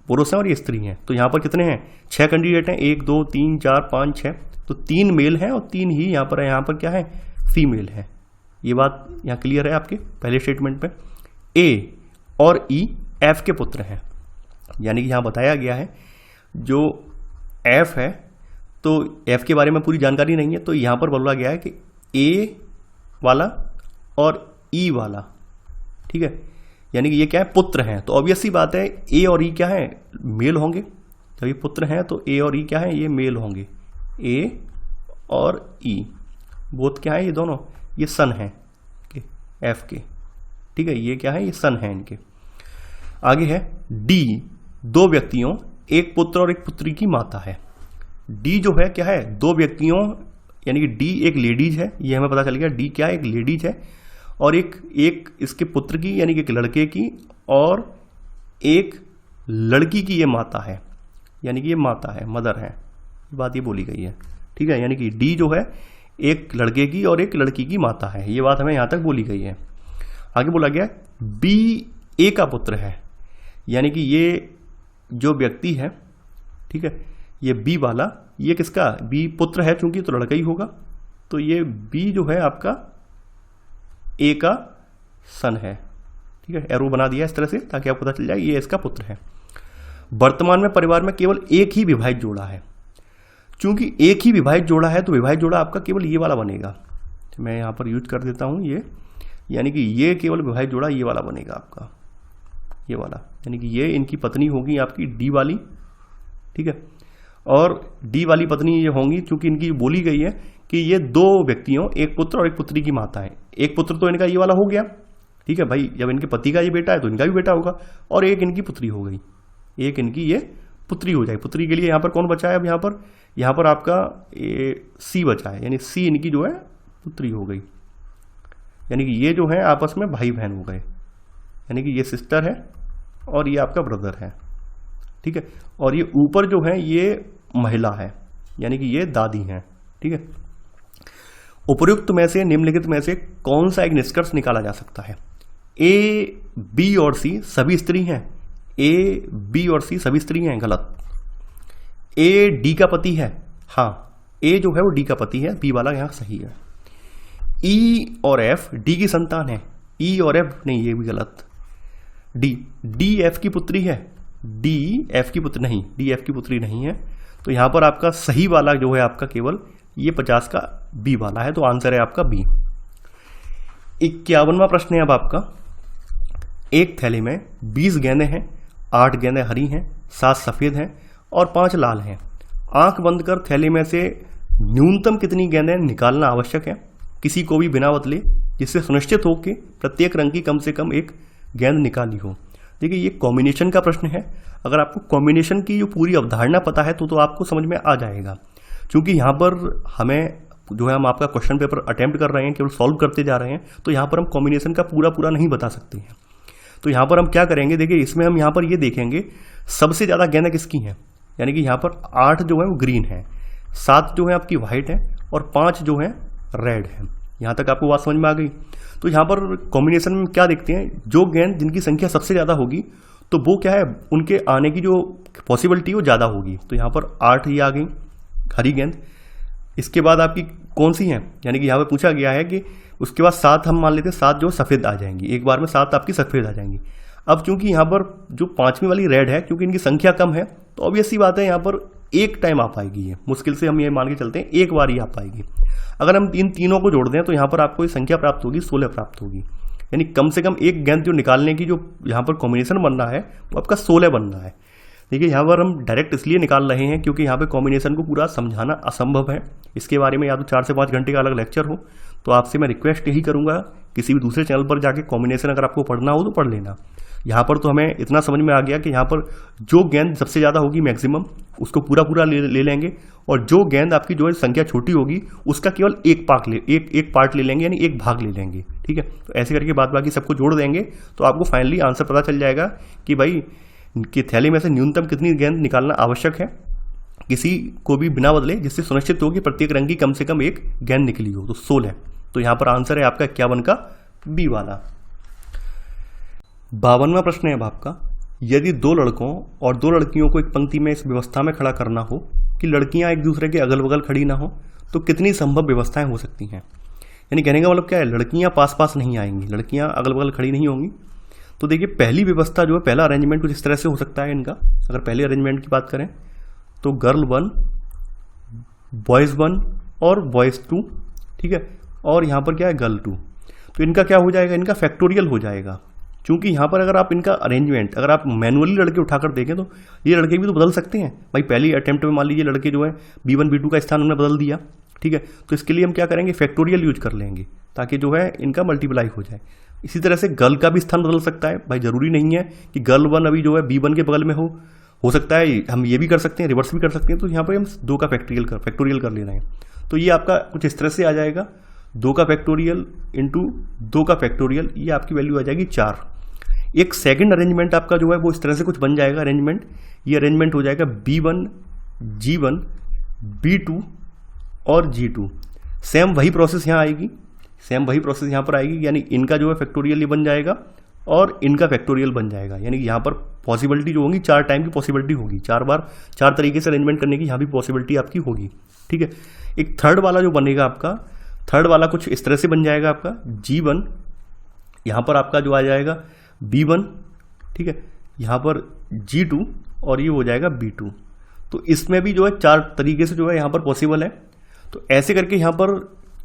पुरुष हैं और ये स्त्री हैं। तो यहाँ पर कितने हैं, 6 कैंडिडेट हैं, 1 2 3 4 5 6। तो 3 मेल हैं और 3 ही यहाँ पर क्या है, फीमेल है। ये बात यहाँ क्लियर है आपके पहले स्टेटमेंट में। ए और ई एफ के पुत्र हैं, यानी कि यहाँ बताया गया है जो एफ है, तो एफ के बारे में पूरी जानकारी नहीं है, तो यहाँ पर बोला गया है कि ए वाला और ई वाला, ठीक है, यानी कि ये क्या है, पुत्र हैं। तो ऑब्वियस सी बात है ए और ई क्या है, मेल होंगे। जब ये पुत्र हैं तो ए और ई क्या है, ये मेल होंगे। ए और ई बोथ क्या है, ये दोनों ये सन हैं एफ के, ठीक है, ये क्या है, ये सन है इनके। आगे है डी, 2 व्यक्तियों एक पुत्र और एक पुत्री की माता है। डी जो है क्या है, 2 व्यक्तियों, यानी कि डी एक लेडीज है, ये हमें पता चल गया, डी क्या है, एक लेडीज है, और एक इसके पुत्र की, यानी कि एक लड़के की, और एक लड़की की ये माता है, यानी कि ये माता है, मदर है, बात ये बोली गई है, ठीक है। यानी कि डी जो है एक लड़के की और एक लड़की की माता है, ये बात हमें यहाँ तक बोली गई है। आगे बोला गया बी ए का पुत्र है, यानी कि ये जो व्यक्ति है, ठीक है, ये बी वाला, ये किसका, बी पुत्र है, चूंकि तो लड़का ही होगा, तो ये बी जो है आपका ए का सन है, ठीक है। एरो बना दिया इस तरह से ताकि आपको पता चल जाए ये इसका पुत्र है। वर्तमान में परिवार में केवल एक ही विवाहित जोड़ा है। चूंकि एक ही विवाहित जोड़ा है तो विवाहित जोड़ा आपका केवल ये वाला बनेगा। मैं यहाँ पर यूज कर देता हूँ ये, यानी कि ये केवल विवाहित जोड़ा ये वाला बनेगा आपका, ये वाला, यानी कि ये इनकी पत्नी होगी आपकी डी वाली, ठीक है। और डी वाली पत्नी ये होंगी, चूंकि इनकी बोली गई है कि ये 2 व्यक्तियों, एक पुत्र और एक पुत्री की माता है। एक पुत्र तो इनका ये वाला हो गया, ठीक है भाई, जब इनके पति का ये बेटा है तो इनका भी बेटा होगा, और एक इनकी पुत्री हो गई, एक इनकी ये पुत्री हो जाए। पुत्री के लिए यहाँ पर कौन बचा है, अब यहाँ पर आपका सी बचा है, यानी सी इनकी जो है पुत्री हो गई, यानी कि ये जो है आपस में भाई बहन हो गए, यानी कि ये सिस्टर है और ये आपका ब्रदर है, ठीक है। और ये ऊपर जो है ये महिला है, यानी कि ये दादी हैं, ठीक है। उपर्युक्त में से, निम्नलिखित में से कौन सा एक निष्कर्ष निकाला जा सकता है? ए, बी और सी सभी स्त्री हैं। ए, बी और सी सभी स्त्री हैं, गलत। ए डी का पति है, हाँ, ए जो है वो डी का पति है, बी वाला यहां सही है। ई और एफ डी की संतान है, ई और एफ नहीं, ये भी गलत। डी एफ की पुत्री है, डी एफ की पुत्री नहीं, डी एफ की पुत्री नहीं है। तो यहां पर आपका सही वाला जो है आपका केवल ये 50 का बी वाला है, तो आंसर है आपका बी। 51वां प्रश्न है अब आपका। एक थैली में 20 गेंदें हैं, 8 गेंदें हरी हैं, 7 सफेद हैं और 5 लाल हैं। आंख बंद कर थैली में से न्यूनतम कितनी गेंदें निकालना आवश्यक है, किसी को भी बिना बदले, जिससे सुनिश्चित हो कि प्रत्येक रंग की कम से कम एक गेंद निकाली हो। देखिए ये कॉम्बिनेशन का प्रश्न है। अगर आपको कॉम्बिनेशन की जो पूरी अवधारणा पता है तो आपको समझ में आ जाएगा। क्योंकि यहाँ पर हमें जो है हम आपका क्वेश्चन पेपर अटेम्प्ट कर रहे हैं, केवल सॉल्व करते जा रहे हैं, तो यहाँ पर हम कॉम्बिनेशन का पूरा नहीं बता सकते हैं। तो यहाँ पर हम क्या करेंगे, देखिए इसमें हम यहाँ पर ये देखेंगे सबसे ज़्यादा गेंदें किसकी हैं, यानी कि यहाँ पर 8 जो है वो ग्रीन है, 7 जो है आपकी वाइट है और 5 जो है रेड है। यहाँ तक आपको बात समझ में आ गई। तो यहाँ पर कॉम्बिनेशन में क्या देखते हैं, जो गेंद जिनकी संख्या सबसे ज़्यादा होगी तो वो क्या है, उनके आने की जो पॉसिबिलिटी वो ज़्यादा होगी। तो यहाँ पर 8 ही आ गई हरी गेंद। इसके बाद आपकी कौन सी है, यानी कि यहाँ पे पूछा गया है कि उसके बाद 7 हम मान लेते हैं, 7 जो सफ़ेद आ जाएंगी, एक बार में 7 आपकी सफ़ेद आ जाएंगी। अब क्योंकि यहाँ पर जो 5वीं वाली रेड है, क्योंकि इनकी संख्या कम है, तो ऑब्वियस सी बात है यहाँ पर एक टाइम आ पाएगी, ये मुश्किल से हम ये मान के चलते हैं एक बार ही आ पाएगी। अगर हम इन तीनों को जोड़ दें तो यहाँ पर आपको ये संख्या प्राप्त होगी, 16 प्राप्त होगी। यानी कम से कम एक गेंद जो निकालने की जो यहाँ पर कॉम्बिनेशन बन रहा है वो आपका 16 बन रहा है। देखिए यहाँ पर हम डायरेक्ट इसलिए निकाल रहे हैं क्योंकि यहाँ पे कॉम्बिनेशन को पूरा समझाना असंभव है। इसके बारे में या तो 4 से 5 घंटे का अलग लेक्चर हो। तो आपसे मैं रिक्वेस्ट यही करूँगा, किसी भी दूसरे चैनल पर जाके कॉम्बिनेशन अगर आपको पढ़ना हो तो पढ़ लेना। यहाँ पर तो हमें इतना समझ में आ गया कि यहाँ पर जो गेंद सबसे ज़्यादा होगी मैक्सिमम उसको पूरा ले लेंगे, और जो गेंद आपकी जो है संख्या छोटी होगी उसका केवल एक पार्ट ले लेंगे, यानी एक भाग ले लेंगे, ठीक है। तो ऐसे करके बाकी सबको जोड़ देंगे तो आपको फाइनली आंसर पता चल जाएगा कि भाई कि थैली में से न्यूनतम कितनी गेंद निकालना आवश्यक है, किसी को भी बिना बदले, जिससे सुनिश्चित हो कि प्रत्येक रंग की कम से कम एक गेंद निकली हो। तो 16। तो यहाँ पर आंसर है आपका 51 का बी वाला। 52वां प्रश्न है अब आपका। यदि 2 लड़कों और 2 लड़कियों को एक पंक्ति में इस व्यवस्था में खड़ा करना हो कि लड़कियां एक दूसरे के अगल बगल खड़ी ना हो, तो कितनी संभव व्यवस्थाएं हो सकती हैं। यानी कहने का मतलब क्या है, लड़कियां पास नहीं आएंगी, लड़कियां अगल बगल खड़ी नहीं होंगी। तो देखिए पहली व्यवस्था जो है, पहला अरेंजमेंट कुछ इस तरह से हो सकता है इनका। अगर पहले अरेंजमेंट की बात करें तो गर्ल 1, बॉयज़ 1 और बॉयज़ 2, ठीक है, और यहाँ पर क्या है गर्ल 2। तो इनका क्या हो जाएगा, इनका फैक्टोरियल हो जाएगा। क्योंकि यहाँ पर अगर आप इनका अरेंजमेंट अगर आप मैनुअली लड़के उठाकर देखें तो ये लड़के भी तो बदल सकते हैं भाई। पहली अटेम्प्ट में मान लीजिए लड़के जो है B1 B2 का स्थान हमने बदल दिया, ठीक है। तो इसके लिए हम क्या करेंगे, फैक्टोरियल यूज कर लेंगे ताकि जो है इनका मल्टीप्लाई हो जाए। इसी तरह से गर्ल का भी स्थान बदल सकता है भाई। जरूरी नहीं है कि गर्ल 1 अभी जो है B1 के बगल में हो सकता है हम ये भी कर सकते हैं, रिवर्स भी कर सकते हैं। तो यहाँ पर हम 2 का फैक्टोरियल कर ले रहे हैं। तो ये आपका कुछ इस तरह से आ जाएगा, 2 का फैक्टोरियल इंटू 2 का फैक्टोरियल, ये आपकी वैल्यू आ जाएगी 4। एक सेकंड अरेंजमेंट आपका जो है वो इस तरह से कुछ बन जाएगा अरेंजमेंट। ये अरेंजमेंट हो जाएगा B1 G1 B2 और G2। सेम वही प्रोसेस यहाँ आएगी, सेम वही प्रोसेस यहाँ पर आएगी। यानी इनका जो है फैक्टोरियल ये बन जाएगा और इनका फैक्टोरियल बन जाएगा। यानी यहाँ पर पॉसिबिलिटी जो होगी 4 टाइम की पॉसिबिलिटी होगी, 4 बार 4 तरीके से अरेंजमेंट करने की यहाँ भी पॉसिबिलिटी आपकी होगी, ठीक है। एक थर्ड वाला जो बनेगा आपका, थर्ड वाला कुछ इस तरह से बन जाएगा आपका G1, यहाँ पर आपका जो आ जाएगा B1, ठीक है, यहाँ पर G2 और ये हो जाएगा B2। तो इसमें भी जो है 4 तरीके से जो है यहाँ पर पॉसिबल है। तो ऐसे करके यहाँ पर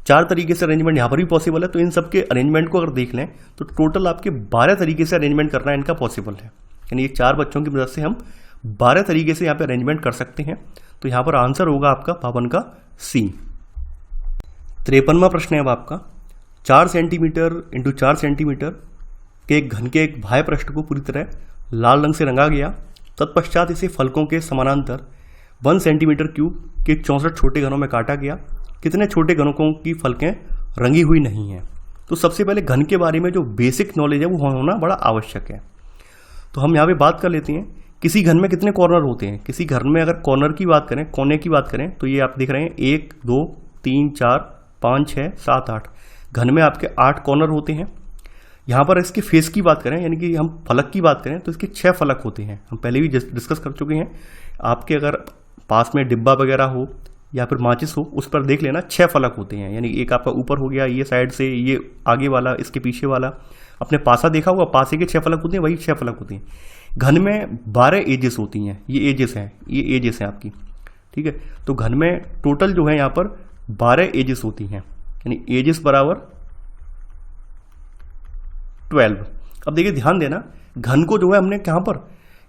4 तरीके से अरेंजमेंट यहाँ पर भी पॉसिबल है। तो इन सब के अरेंजमेंट को अगर देख लें तो टोटल आपके 12 तरीके से अरेंजमेंट करना इनका पॉसिबल है। यानी ये 4 बच्चों की मदद से हम 12 तरीके से यहाँ पे अरेंजमेंट कर सकते हैं। तो यहाँ पर आंसर होगा आपका 52 का C। 53वां प्रश्न है अब आपका। 4 सेंटीमीटर इंटू 4 सेंटीमीटर के एक घन के एक बाह्य पृष्ठ को पूरी तरह लाल रंग से रंगा गया। तत्पश्चात इसे फलकों के समानांतर 1 सेंटीमीटर क्यूब के 64 छोटे घनों में काटा गया। कितने छोटे घनकों की फलकें रंगी हुई नहीं हैं। तो सबसे पहले घन के बारे में जो बेसिक नॉलेज है वो होना बड़ा आवश्यक है। तो हम यहाँ पे बात कर लेते हैं, किसी घन में कितने कॉर्नर होते हैं। किसी घन में अगर कॉर्नर की बात करें, कोने की बात करें, तो ये आप देख रहे हैं 1 2 3 4 5 6 7 8, घन में आपके 8 कॉर्नर होते हैं। यहाँ पर इसके फेस की बात करें, यानी कि हम फलक की बात करें, तो इसके 6 फलक होते हैं। हम पहले भी डिस्कस कर चुके हैं। आपके अगर पास में डिब्बा वगैरह हो या फिर माचिस हो, उस पर देख लेना 6 फलक होते हैं। यानी एक आपका ऊपर हो गया, ये साइड से, ये आगे वाला, इसके पीछे वाला। अपने पासा देखा होगा, पासे के 6 फलक होते हैं, वही 6 फलक होते हैं। घन में 12 एजेस होती हैं। ये एजेस हैं, ये एजेस हैं आपकी, ठीक है। तो घन में टोटल जो है यहाँ पर 12 एजेस होती हैं, यानी एजेस बराबर 12। अब देखिए ध्यान देना, घन को जो है हमने कहाँ पर,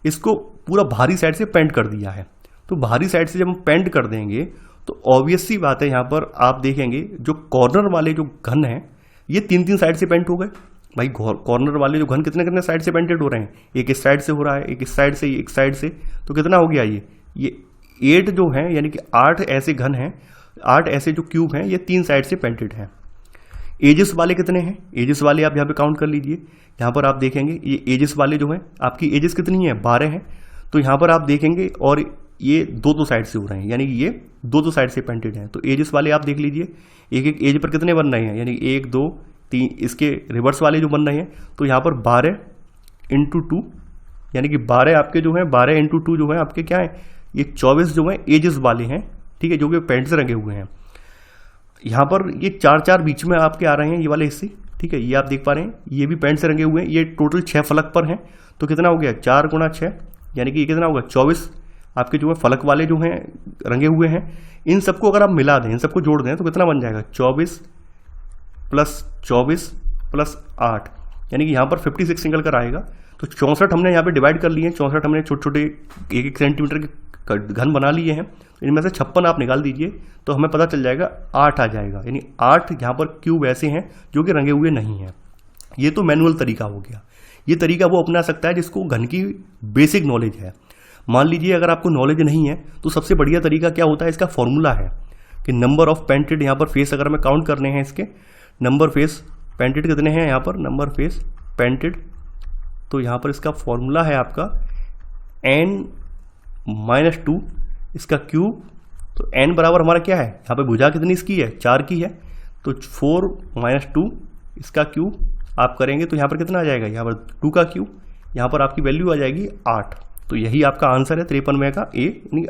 इसको पूरा बाहरी साइड से पेंट कर दिया है। तो बाहरी साइड से जब हम पेंट कर देंगे तो ऑब्वियस सी बात है, यहाँ पर आप देखेंगे जो कॉर्नर वाले जो घन हैं ये 3-3 साइड से पेंट हो गए। भाई कॉर्नर वाले जो घन कितने कितने साइड से पेंटेड हो रहे हैं, एक इस साइड से हो रहा है, एक इस साइड से, एक साइड से, तो कितना हो गया ये 8 जो है, यानी कि 8 ऐसे घन हैं, 8 ऐसे जो क्यूब हैं, ये 3 साइड से पेंटेड हैं। एजेस वाले कितने हैं, एजेस वाले आप यहाँ पे काउंट कर लीजिए। यहाँ पर आप देखेंगे ये एजेस वाले जो है, आपकी एजेस कितनी है, 12 हैं। तो यहाँ पर आप देखेंगे, और ये 2-2 साइड से हो रहे हैं, यानी कि ये 2-2 साइड से पेंटेड हैं। तो एजेस वाले आप देख लीजिए, एक एक एज पर कितने बन रहे हैं, यानी 1 2 3, इसके रिवर्स वाले जो बन रहे हैं, तो यहाँ पर 12 × 2, यानी कि 12 आपके जो है, 12 × 2 जो है आपके क्या है, ये 24 जो है एजेस वाले हैं, ठीक है, जो कि पेंट से रंगे हुए हैं। यहाँ पर ये 4-4 बीच में आपके आ रहे हैं, ये वाले हिस्से, ठीक है, ये आप देख पा रहे हैं, ये भी पेंट से रंगे हुए हैं। ये टोटल 6 फलक पर हैं, तो कितना हो गया, 4 × 6, यानी कि ये कितना होगा, 24 आपके जो है फलक वाले जो हैं रंगे हुए हैं। इन सबको अगर आप मिला दें, इन सबको जोड़ दें, तो कितना बन जाएगा, 24 + 24 + 8, यानी कि यहाँ पर 56 निकल कर आएगा। तो 64 हमने यहाँ पे डिवाइड कर लिए हैं, 64 हमने छोटे छोटे 1-1 सेंटीमीटर के घन बना लिए हैं। इनमें से 56 आप निकाल दीजिए, तो हमें पता चल जाएगा 8 आ जाएगा, यानी 8 यहाँ पर क्यूब ऐसे हैं जो कि रंगे हुए नहीं हैं। ये तो मैनुअल तरीका हो गया। ये तरीका वो अपना सकता है जिसको घन की बेसिक नॉलेज है। मान लीजिए अगर आपको नॉलेज नहीं है, तो सबसे बढ़िया तरीका क्या होता है, इसका फॉर्मूला है कि नंबर ऑफ पेंटेड, यहाँ पर फेस अगर हमें काउंट करने हैं, इसके नंबर फेस पेंटेड कितने हैं, यहाँ पर नंबर फेस पेंटेड, तो यहाँ पर इसका फॉर्मूला है आपका n-2, इसका क्यूब। तो n बराबर हमारा क्या है, यहाँ पे भुजा कितनी इसकी है, 4 की है, तो 4 - 2 इसका क्यूब आप करेंगे तो यहाँ पर कितना आ जाएगा, यहाँ पर 2 का क्यूब, यहाँ पर आपकी वैल्यू आ जाएगी 8। तो यही आपका आंसर है 53 का ए, यानी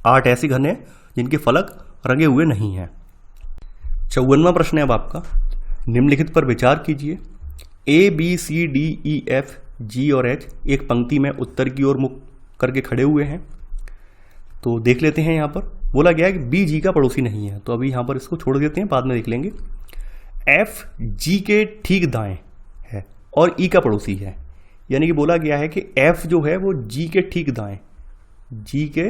8 ऐसे घन हैं जिनके फलक रंगे हुए नहीं हैं। 54वां प्रश्न है अब आपका, निम्नलिखित पर विचार कीजिए। A B C D E F G और H एक पंक्ति में उत्तर की ओर मुख करके खड़े हुए हैं। तो देख लेते हैं, यहाँ पर बोला गया है कि B G का पड़ोसी नहीं है, तो अभी यहाँ पर इसको छोड़ देते हैं, बाद में देख लेंगे। F G के ठीक दाएं है और E का पड़ोसी है, यानी कि बोला गया है कि F जो है वो G के ठीक दाएं, G के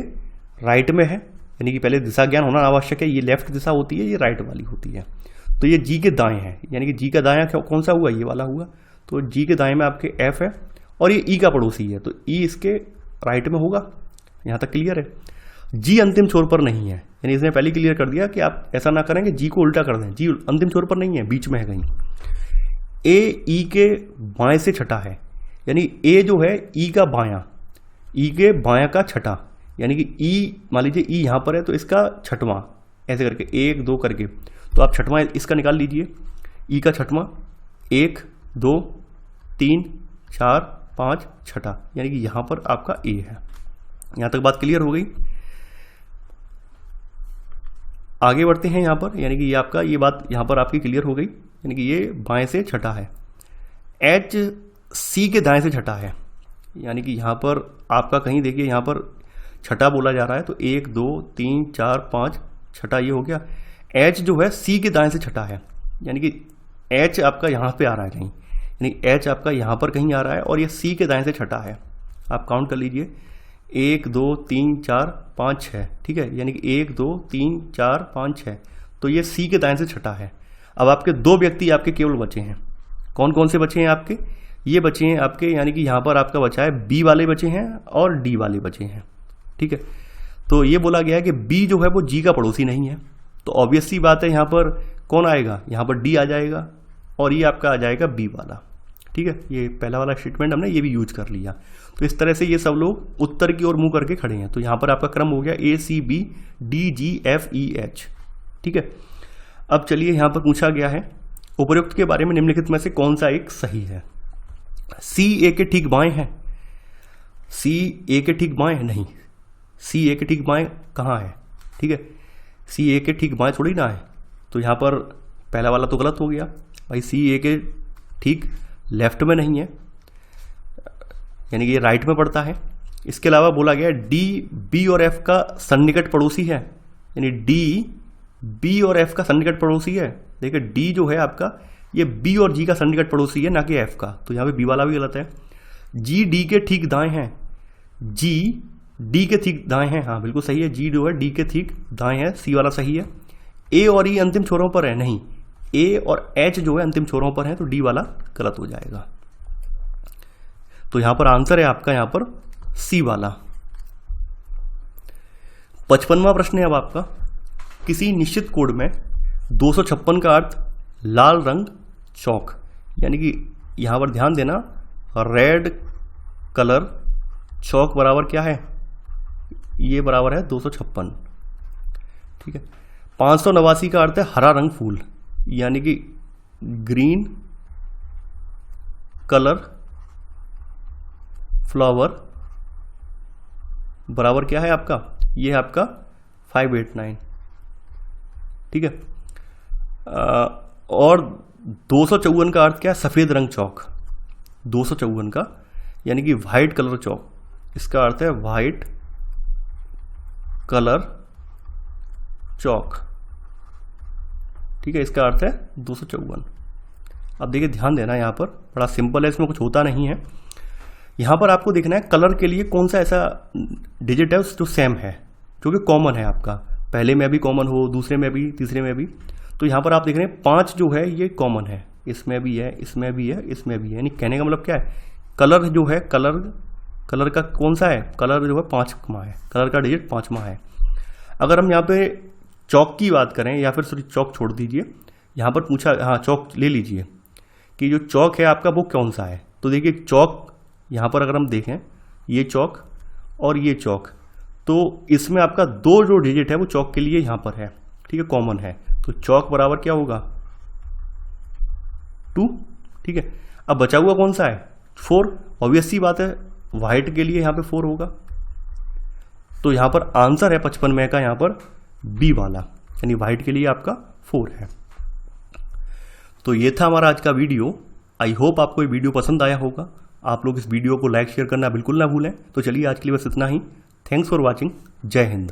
राइट में है, यानी कि पहले दिशा ज्ञान होना आवश्यक है। ये लेफ्ट दिशा होती है, ये राइट वाली होती है। तो ये G के दाएं है, यानी कि G का दायां कौन सा हुआ, ये वाला हुआ। तो G के दाएं में आपके F है और ये E का पड़ोसी है, तो E इसके राइट में होगा। यहाँ तक क्लियर है। G अंतिम छोर पर नहीं है, यानी इसने पहले क्लियर कर दिया कि आप ऐसा ना करें कि G को उल्टा कर दें। G अंतिम छोर पर नहीं है, बीच में है कहीं। A E के बाएं से छठा है, यानी A जो है E का बायां, E के बायां का छठा, यानी कि E मान लीजिए E यहाँ पर है तो इसका छठवां, ऐसे करके 1 2 करके, तो आप छठवां इसका निकाल लीजिए। E का छठवां 1 2 3 4 5 छठा, यानी कि यहाँ पर आपका A है। यहाँ तक बात क्लियर हो गई। आगे बढ़ते हैं यहाँ पर, यानी कि ये आपका, ये बात यहाँ पर आपकी क्लियर हो गई, यानी कि ये बाएं से छठा है। H C के दाएं से छठा है, यानी कि यहाँ पर आपका कहीं देखिए यहाँ पर छठा बोला जा रहा है, तो 1 2 3 4 5 छठा ये हो गया। H जो है C के दाएं से छठा है, यानी कि H आपका यहाँ पे आ रहा है कहीं, यानी H आपका यहाँ पर कहीं आ रहा है और ये C के दाएं से छठा है। आप काउंट कर लीजिए 1 2 3 4 5 6, ठीक है, यानी कि 1 2 3 4 5 6, तो ये C के दाएं से छठा है। अब आपके 2 व्यक्ति आपके केवल बचे हैं। कौन कौन से बचे हैं आपके, ये बचे हैं आपके, यानी कि यहाँ पर आपका बचा है B वाले बचे हैं और D वाले बचे हैं, ठीक है। तो ये बोला गया है कि B जो है वो G का पड़ोसी नहीं है, तो ऑब्वियस सी बात है यहाँ पर कौन आएगा, यहाँ पर डी आ जाएगा और ये आपका आ जाएगा बी वाला। ठीक है, ये पहला वाला स्टेटमेंट हमने ये भी यूज कर लिया। तो इस तरह से ये सब लोग उत्तर की ओर मुंह करके खड़े हैं। तो यहाँ पर आपका क्रम हो गया A C B D G F E H। ठीक है, अब चलिए यहाँ पर पूछा गया है उपरोक्त के बारे में निम्नलिखित में से कौन सा एक सही है। C A के ठीक बाएं है, C A के ठीक बाएं है, नहीं, C A के ठीक बाएं कहाँ है। ठीक है, C A के ठीक बाएं थोड़ी ना है। तो यहाँ पर पहला वाला तो गलत हो गया भाई, C A के ठीक लेफ्ट में नहीं है, यानी कि ये राइट में पड़ता है। इसके अलावा बोला गया डी बी और एफ का सन्निकट पड़ोसी है, यानी डी बी और एफ का सन्निकट पड़ोसी है। देखिए डी जो है आपका ये बी और जी का सन्निकट पड़ोसी है, ना कि एफ का। तो यहाँ पे बी वाला भी गलत है। जी डी के ठीक दाएं हैं, जी डी के ठीक दाएं हैं, हाँ बिल्कुल सही है। जी जो है डी के ठीक दाएं है, सी वाला सही है। ए और ई अंतिम छोरों पर है, नहीं, ए और एच जो है अंतिम छोरों पर है, तो डी वाला गलत हो जाएगा। तो यहां पर आंसर है आपका यहां पर सी वाला। 55वां प्रश्न है अब आपका, किसी निश्चित कोड में 256 का अर्थ लाल रंग चौक, यानी कि यहां पर ध्यान देना रेड कलर चौक बराबर क्या है, ये बराबर है 256। ठीक है, 589 का अर्थ है हरा रंग फूल, यानी कि ग्रीन कलर फ्लावर बराबर क्या है आपका, ये है आपका 589। ठीक है, और 254 का अर्थ क्या है, सफेद रंग चौक। 254 का यानी कि व्हाइट कलर चौक, इसका अर्थ है व्हाइट कलर चौक। ठीक है, इसका अर्थ है 254। अब देखिए ध्यान देना, यहां पर बड़ा सिंपल है, इसमें कुछ होता नहीं है। यहां पर आपको देखना है कलर के लिए कौन सा ऐसा डिजिट है जो सेम है, जो कि कॉमन है आपका, पहले में भी कॉमन हो, दूसरे में भी, तीसरे में भी। तो यहां पर आप देख रहे हैं 5 जो है ये कॉमन है, इसमें भी है, इसमें भी है, इसमें भी है। यानी कहने का मतलब क्या है, कलर जो है कलर का कौन सा है, कलर जो है 5वां है, कलर का डिजिट 5वां है। अगर हम यहाँ पे चौक की बात करें, या फिर सॉरी चौक छोड़ दीजिए, यहाँ पर पूछा, हाँ चौक ले लीजिए कि जो चौक है आपका वो कौन सा है। तो देखिए चौक यहाँ पर अगर हम देखें, ये चौक और ये चौक, तो इसमें आपका 2 जो डिजिट है वो चौक के लिए यहाँ पर है। ठीक है, कॉमन है, तो चौक बराबर क्या होगा 2। ठीक है, अब बचा हुआ कौन सा है 4, ऑब्वियस सी बात है व्हाइट के लिए यहाँ पे 4 होगा। तो यहाँ पर आंसर है 55 में का यहाँ पर बी वाला, यानी व्हाइट के लिए आपका 4 है। तो ये था हमारा आज का वीडियो। आई होप आपको ये वीडियो पसंद आया होगा। आप लोग इस वीडियो को लाइक शेयर करना बिल्कुल ना भूलें। तो चलिए आज के लिए बस इतना ही। Thanks for watching. जय हिंद।